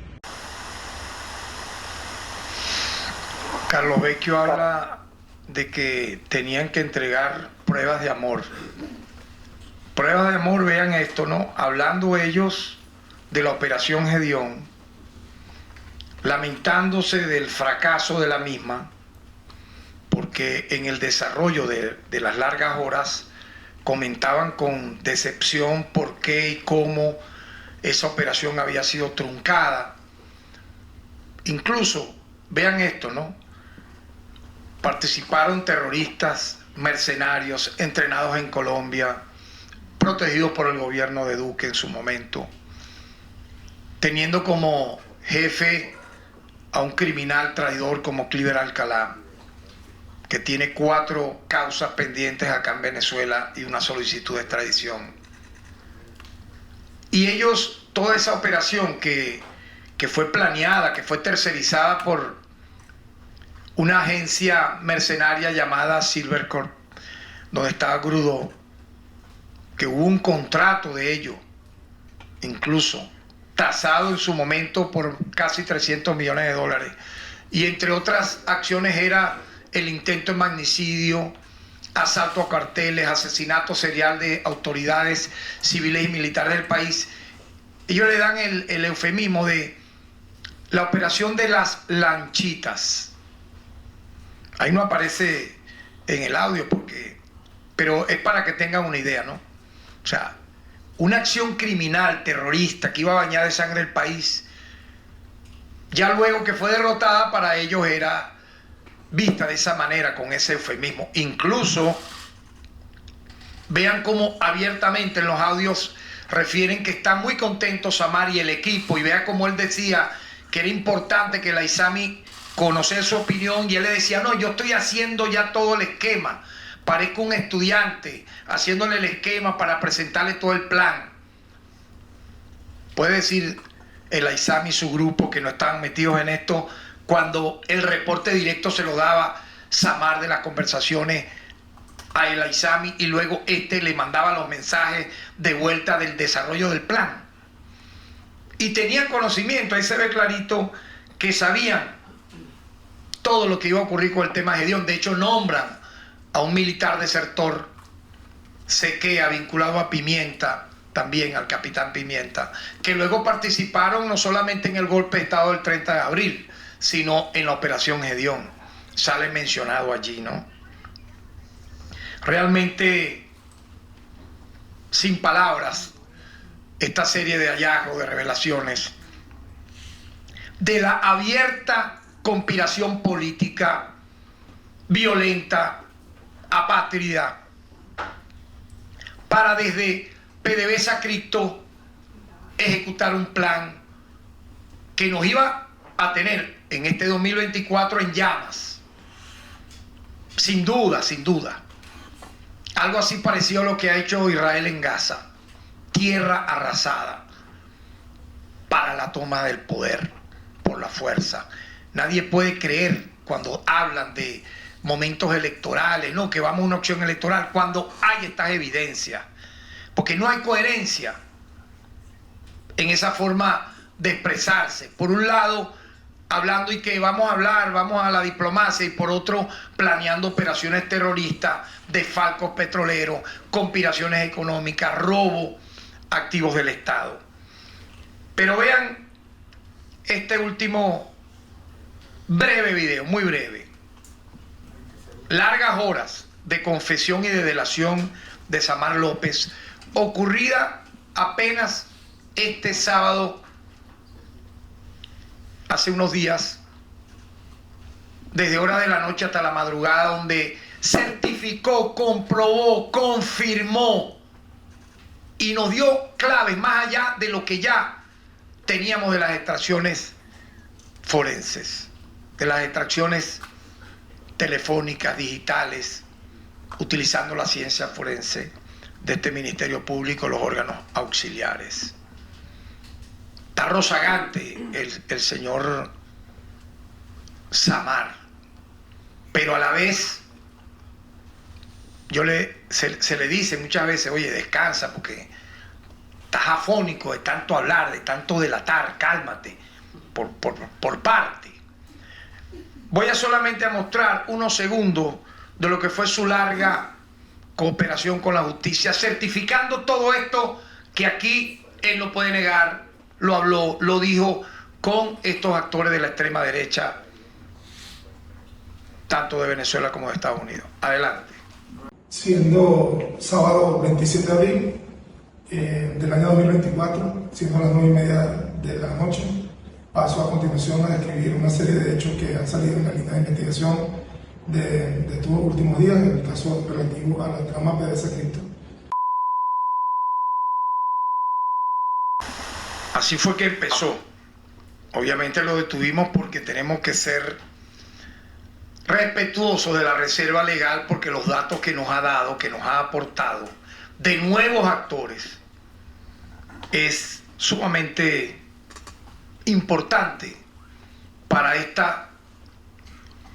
Carlos Vecchio habla de que tenían que entregar pruebas de amor. Pruebas de amor, vean esto, ¿no? Hablando ellos de la operación Gedeón, lamentándose del fracaso de la misma, porque en el desarrollo de las largas horas comentaban con decepción por qué y cómo esa operación había sido truncada. Incluso, vean esto, ¿no? Participaron terroristas, mercenarios, entrenados en Colombia, protegidos por el gobierno de Duque en su momento, teniendo como jefe a un criminal traidor como Cliver Alcalá, que tiene 4 causas pendientes acá en Venezuela y una solicitud de extradición. Y ellos, toda esa operación que fue planeada, que fue tercerizada por una agencia mercenaria llamada Silvercorp, donde estaba Grudo, que hubo un contrato de ellos, incluso tasado en su momento por casi 300 millones de dólares. Y entre otras acciones era el intento de magnicidio, asalto a carteles, asesinato serial de autoridades civiles y militares del país. Ellos le dan el eufemismo de la operación de las lanchitas. Ahí no aparece en el audio, pero es para que tengan una idea, ¿no? O sea, una acción criminal, terrorista, que iba a bañar de sangre el país, ya luego que fue derrotada, para ellos era vista de esa manera, con ese eufemismo. Incluso, vean cómo abiertamente en los audios refieren que está muy contento Samar y el equipo, y vea cómo él decía que era importante que la ISAMI conocer su opinión, y él le decía, no, yo estoy haciendo ya todo el esquema, parezco un estudiante haciéndole el esquema para presentarle todo el plan. Puede decir el ISAMI y su grupo que no estaban metidos en esto, cuando el reporte directo se lo daba Samar de las conversaciones a el ISAMI, y luego le mandaba los mensajes de vuelta del desarrollo del plan. Y tenían conocimiento, ahí se ve clarito que sabían todo lo que iba a ocurrir con el tema de Gedeón. De hecho, nombran a un militar desertor, Sequea, vinculado a Pimienta, también al capitán Pimienta, que luego participaron no solamente en el golpe de Estado del 30 de abril, sino en la operación Gedeón. Sale mencionado allí, ¿no? Realmente, sin palabras, esta serie de hallazgos, de revelaciones, de la abierta conspiración política, violenta, apátrida, para desde PDVSA Cripto ejecutar un plan que nos iba a tener en este 2024 en llamas. Sin duda, sin duda. Algo así parecido a lo que ha hecho Israel en Gaza. Tierra arrasada para la toma del poder por la fuerza. Nadie puede creer cuando hablan de momentos electorales, no, que vamos a una opción electoral, cuando hay estas evidencias. Porque no hay coherencia en esa forma de expresarse. Por un lado, hablando y que vamos a hablar, vamos a la diplomacia, y por otro, planeando operaciones terroristas, desfalcos petroleros, conspiraciones económicas, robo a activos del Estado. Pero vean este último breve video, muy breve. Largas horas de confesión y de delación de Samar López, ocurrida apenas este sábado, hace unos días, desde horas de la noche hasta la madrugada, donde certificó, comprobó, confirmó y nos dio claves más allá de lo que ya teníamos de las extracciones forenses, de las extracciones telefónicas, digitales, utilizando la ciencia forense de este Ministerio Público, los órganos auxiliares. Está rozagante el señor Samar, pero a la vez se le dice muchas veces, oye, descansa porque estás afónico de tanto hablar, de tanto delatar, cálmate, por parte. Voy a solamente a mostrar unos segundos de lo que fue su larga cooperación con la justicia, certificando todo esto que aquí él no puede negar, lo habló, lo dijo con estos actores de la extrema derecha, tanto de Venezuela como de Estados Unidos. Adelante. Siendo sábado 27 de abril del año 2024, siendo las 9:30 de la noche, paso a continuación a describir una serie de hechos que han salido en la línea de investigación de estos últimos días, en el caso relativo a la trama PDVSA Cripto. Así fue que empezó. Obviamente lo detuvimos porque tenemos que ser respetuosos de la reserva legal, porque los datos que nos ha dado, que nos ha aportado de nuevos actores, es sumamente importante para esta,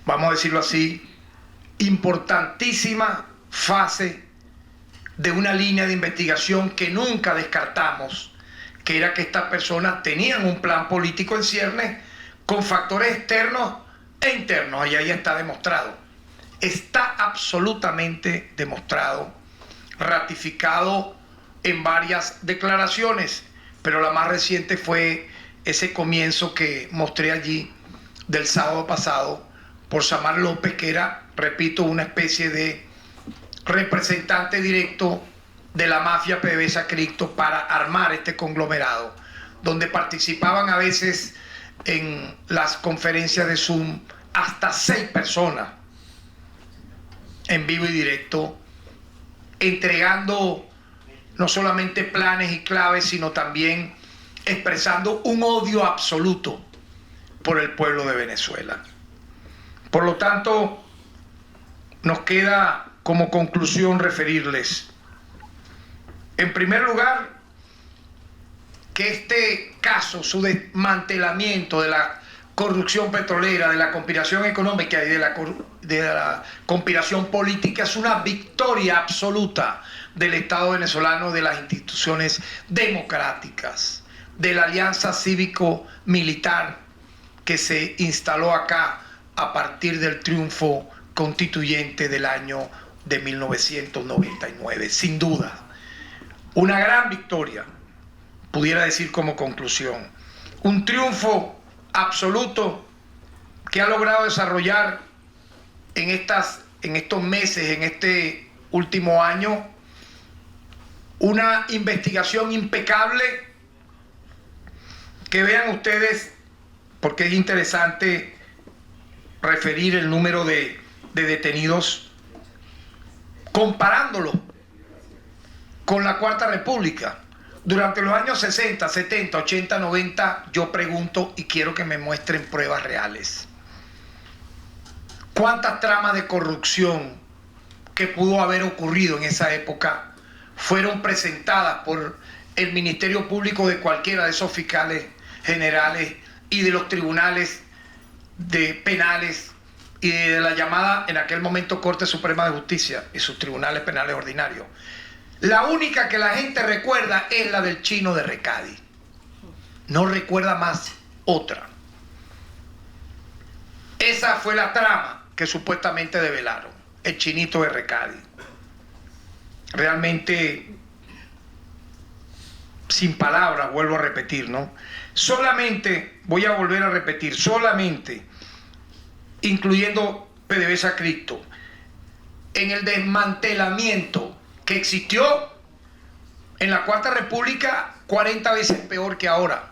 vamos a decirlo así, importantísima fase de una línea de investigación que nunca descartamos, que era que estas personas tenían un plan político en ciernes con factores externos e internos. Y ahí está demostrado. Está absolutamente demostrado, ratificado en varias declaraciones, pero la más reciente fue ese comienzo que mostré allí del sábado pasado por Samar López, que era, repito, una especie de representante directo de la mafia PDVSA Cripto para armar este conglomerado, donde participaban a veces en las conferencias de Zoom hasta 6 personas en vivo y directo, entregando no solamente planes y claves, sino también expresando un odio absoluto por el pueblo de Venezuela. Por lo tanto, nos queda como conclusión referirles, en primer lugar, que este caso, su desmantelamiento de la corrupción petrolera, de la conspiración económica y de la conspiración política, es una victoria absoluta del Estado venezolano, de las instituciones democráticas, de la alianza cívico-militar que se instaló acá a partir del triunfo constituyente del año de 1999. Sin duda, una gran victoria, pudiera decir como conclusión. Un triunfo absoluto que ha logrado desarrollar en estos meses, en este último año, una investigación impecable, que vean ustedes, porque es interesante referir el número de detenidos, comparándolo con la Cuarta República. Durante los años 60, 70, 80, 90, yo pregunto y quiero que me muestren pruebas reales. ¿Cuántas tramas de corrupción que pudo haber ocurrido en esa época fueron presentadas por el Ministerio Público de cualquiera de esos fiscales generales y de los tribunales penales y de la llamada en aquel momento Corte Suprema de Justicia y sus tribunales penales ordinarios? La única que la gente recuerda es la del Chino de Recadi. No recuerda más otra. Esa fue la trama que supuestamente develaron, el Chinito de Recadi. Realmente, sin palabras, vuelvo a repetir, ¿no? Solamente, voy a volver a repetir, solamente, incluyendo PDVSA Cripto, en el desmantelamiento que existió en la Cuarta República, 40 veces peor que ahora.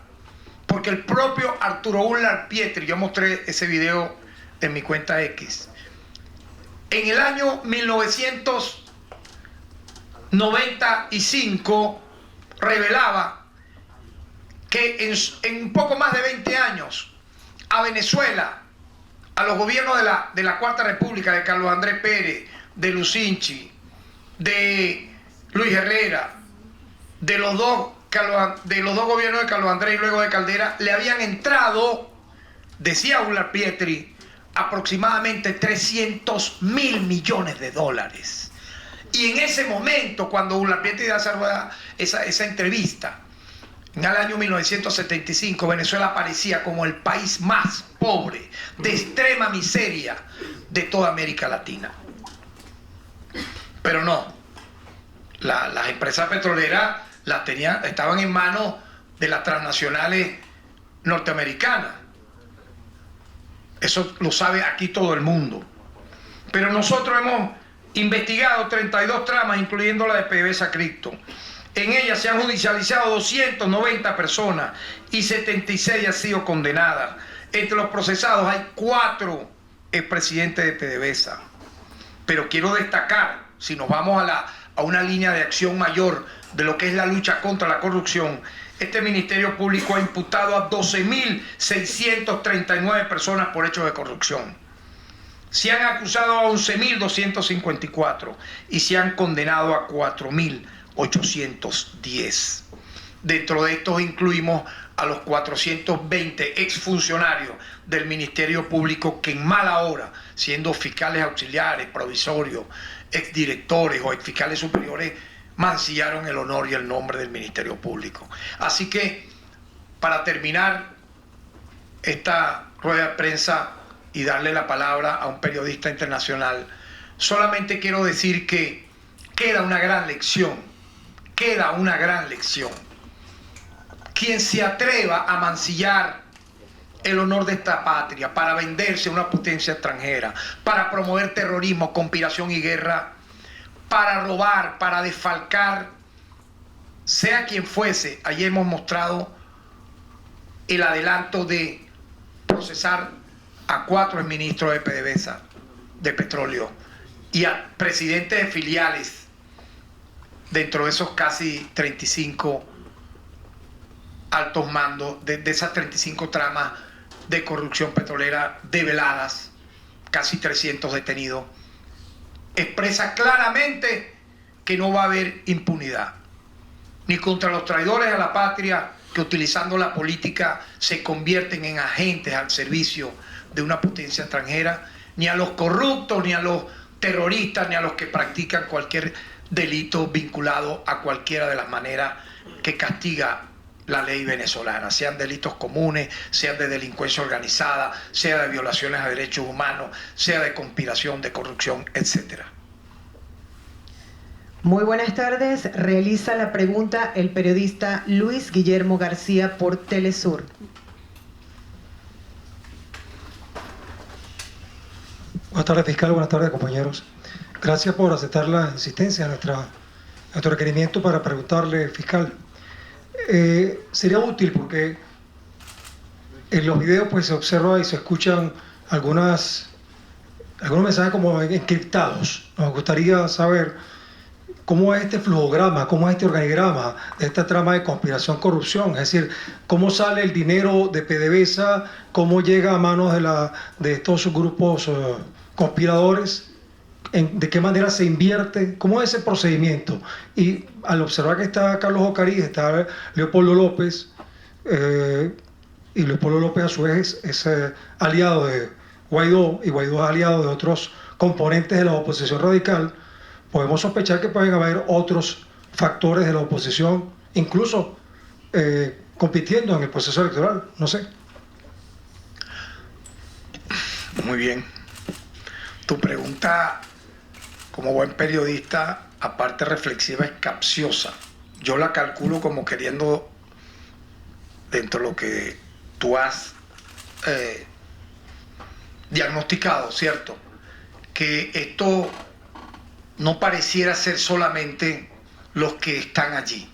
Porque el propio Arturo Unlar Pietri, yo mostré ese video en mi cuenta X, en el año 1995 revelaba que en un poco más de 20 años a Venezuela, a los gobiernos de la Cuarta República, de Carlos Andrés Pérez, de Lucinchi, de Luis Herrera, de los dos gobiernos de Carlos Andrés y luego de Caldera, le habían entrado, decía Unlar Pietri, aproximadamente 300.000 millones de dólares. Y en ese momento, cuando Unlar Pietri hace esa entrevista, en el año 1975, Venezuela aparecía como el país más pobre, de extrema miseria de toda América Latina. Pero no, las empresas petroleras estaban en manos de las transnacionales norteamericanas. Eso lo sabe aquí todo el mundo. Pero nosotros hemos investigado 32 tramas, incluyendo la de PDVSA Cripto. En ellas se han judicializado 290 personas y 76 han sido condenadas. Entre los procesados hay 4 expresidentes de PDVSA. Pero quiero destacar, si nos vamos a una línea de acción mayor de lo que es la lucha contra la corrupción, este Ministerio Público ha imputado a 12.639 personas por hechos de corrupción. Se han acusado a 11.254 y se han condenado a 4.810. Dentro de estos incluimos a los 420 exfuncionarios del Ministerio Público que en mala hora, siendo fiscales auxiliares, provisorios, exdirectores o exfiscales superiores, mancillaron el honor y el nombre del Ministerio Público. Así que, para terminar esta rueda de prensa y darle la palabra a un periodista internacional, solamente quiero decir que queda una gran lección, Quien se atreva a mancillar el honor de esta patria para venderse a una potencia extranjera, para promover terrorismo, conspiración y guerra, para robar, para desfalcar, sea quien fuese. Allí hemos mostrado el adelanto de procesar a 4 ministros de PDVSA, de petróleo, y a presidentes de filiales, dentro de esos casi 35 altos mandos, de esas 35 tramas de corrupción petrolera develadas, casi 300 detenidos, expresa claramente que no va a haber impunidad, ni contra los traidores a la patria que utilizando la política se convierten en agentes al servicio de una potencia extranjera, ni a los corruptos, ni a los terroristas, ni a los que practican cualquier delito vinculado a cualquiera de las maneras que castiga la ley venezolana, sean delitos comunes, sean de delincuencia organizada, sea de violaciones a derechos humanos, sea de conspiración, de corrupción, etc. Muy buenas tardes. Realiza la pregunta el periodista Luis Guillermo García por Telesur. Buenas tardes, fiscal. Buenas tardes, compañeros. Gracias por aceptar la insistencia de nuestro requerimiento para preguntarle, fiscal. Sería útil porque en los videos pues se observa y se escuchan algunos mensajes como encriptados. Nos gustaría saber cómo es este flujograma, cómo es este organigrama de esta trama de conspiración, corrupción. Es decir, cómo sale el dinero de PDVSA, cómo llega a manos de estos grupos conspiradores, de qué manera se invierte, cómo es ese procedimiento. Y al observar que está Carlos Ocariz, está Leopoldo López, y Leopoldo López a su vez es aliado de Guaidó, y Guaidó es aliado de otros componentes de la oposición radical, podemos sospechar que pueden haber otros factores de la oposición, incluso compitiendo en el proceso electoral, no sé. Muy bien. Tu pregunta, como buen periodista, aparte reflexiva, es capciosa. Yo la calculo como queriendo, dentro de lo que tú has diagnosticado, ¿cierto? Que esto no pareciera ser solamente los que están allí.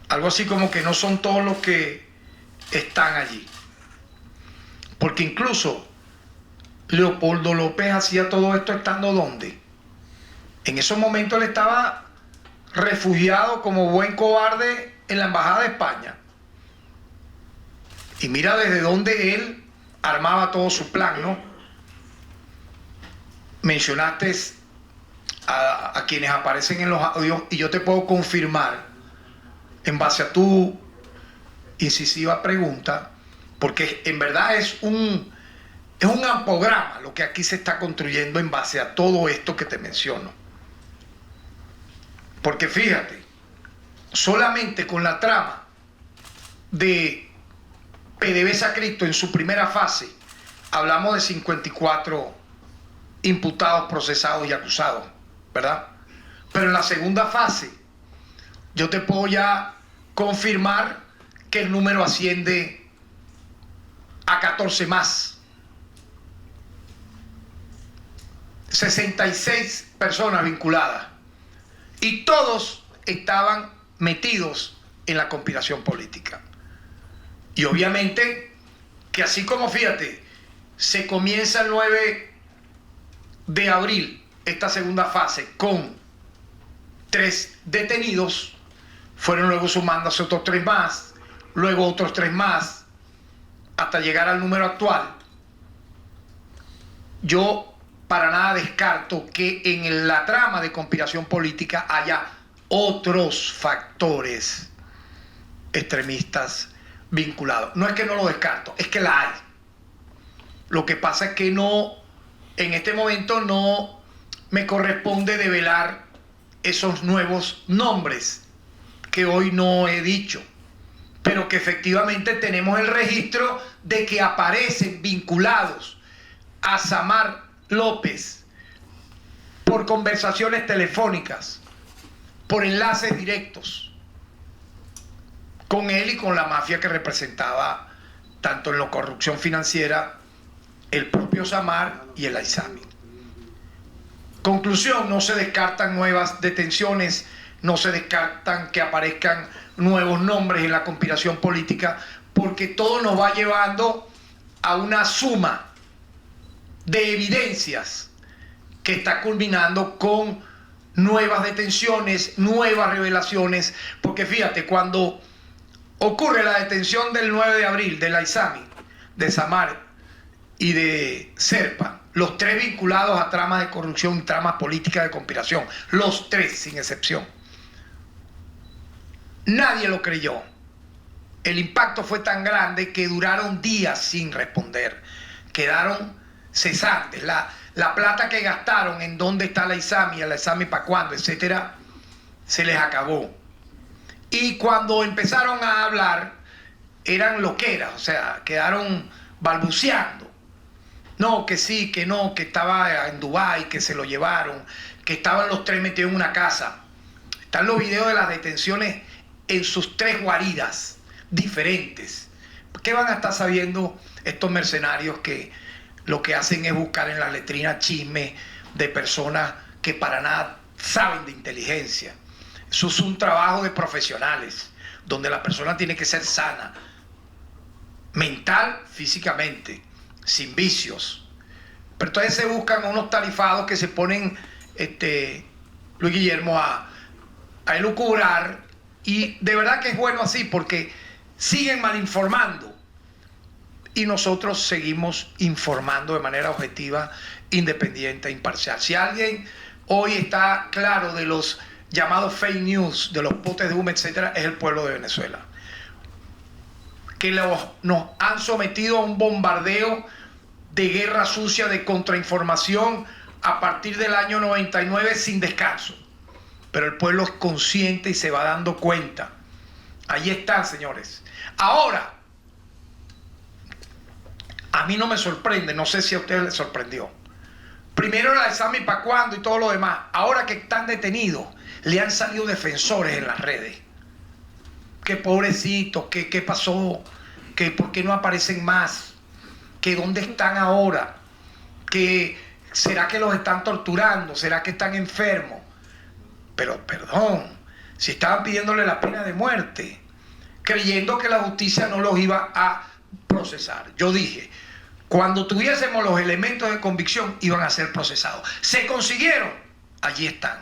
Algo así como que no son todos los que están allí. Porque incluso Leopoldo López hacía todo esto estando ¿dónde? En esos momentos él estaba refugiado como buen cobarde en la Embajada de España. Y mira desde dónde él armaba todo su plan, ¿no? Mencionaste a quienes aparecen en los audios y yo te puedo confirmar, en base a tu incisiva pregunta, porque en verdad es un ampograma lo que aquí se está construyendo en base a todo esto que te menciono. Porque fíjate, solamente con la trama de PDVSA Cristo en su primera fase, hablamos de 54 imputados, procesados y acusados, ¿verdad? Pero en la segunda fase, yo te puedo ya confirmar que el número asciende a 14 más. 66 personas vinculadas. Y todos estaban metidos en la conspiración política. Y obviamente que así como, fíjate, se comienza el 9 de abril esta segunda fase con 3 detenidos, fueron luego sumándose otros 3 más, luego otros 3 más, hasta llegar al número actual. Yo para nada descarto que en la trama de conspiración política haya otros factores extremistas vinculados. No es que no lo descarto, es que la hay. Lo que pasa es que no, en este momento no me corresponde develar esos nuevos nombres que hoy no he dicho, pero que efectivamente tenemos el registro de que aparecen vinculados a Samar López por conversaciones telefónicas, por enlaces directos con él y con la mafia que representaba tanto en la corrupción financiera el propio Samar y el Aizami. Conclusión, no se descartan nuevas detenciones, no se descartan que aparezcan nuevos nombres en la conspiración política, porque todo nos va llevando a una suma de evidencias que está culminando con nuevas detenciones, nuevas revelaciones, porque fíjate, cuando ocurre la detención del 9 de abril del Aizami, de Samar y de Serpa, los 3 vinculados a tramas de corrupción y tramas políticas de conspiración, los 3 sin excepción, nadie lo creyó. El impacto fue tan grande que duraron días sin responder, quedaron cesantes. La plata que gastaron en dónde está el Aizami para cuándo, etcétera, se les acabó. Y cuando empezaron a hablar, eran loqueras, o sea, quedaron balbuceando. No, que sí, que no, que estaba en Dubái, que se lo llevaron, que estaban los 3 metidos en una casa. Están los videos de las detenciones en sus 3 guaridas diferentes. ¿Qué van a estar sabiendo estos mercenarios que lo que hacen es buscar en las letrinas chisme de personas que para nada saben de inteligencia? Eso es un trabajo de profesionales, donde la persona tiene que ser sana, mental, físicamente, sin vicios. Pero entonces se buscan unos tarifados que se ponen, Luis Guillermo, a elucubrar, y de verdad que es bueno así, porque siguen malinformando y nosotros seguimos informando de manera objetiva, independiente e imparcial. Si alguien hoy está claro de los llamados fake news, de los potes de humo, etcétera, es el pueblo de Venezuela, que nos han sometido a un bombardeo de guerra sucia, de contrainformación a partir del año 99 sin descanso. Pero el pueblo es consciente y se va dando cuenta. Ahí están, señores. Ahora, a mí no me sorprende, no sé si a ustedes les sorprendió. Primero era el Aizami para cuándo y todo lo demás. Ahora que están detenidos, le han salido defensores en las redes. Que pobrecitos, que pasó, que por qué no aparecen más, que dónde están ahora, que será que los están torturando, será que están enfermos. Pero perdón, si estaban pidiéndole la pena de muerte, creyendo que la justicia no los iba a procesar. Yo dije, cuando tuviésemos los elementos de convicción iban a ser procesados. Se consiguieron, allí están.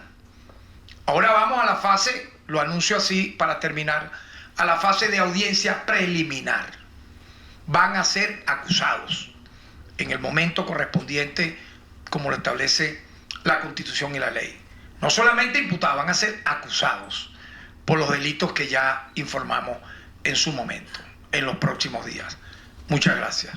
Ahora vamos a la fase, lo anuncio así para terminar, a la fase de audiencia preliminar. Van a ser acusados en el momento correspondiente, como lo establece la Constitución y la ley. No solamente imputados, van a ser acusados por los delitos que ya informamos en su momento, en los próximos días. Muchas gracias.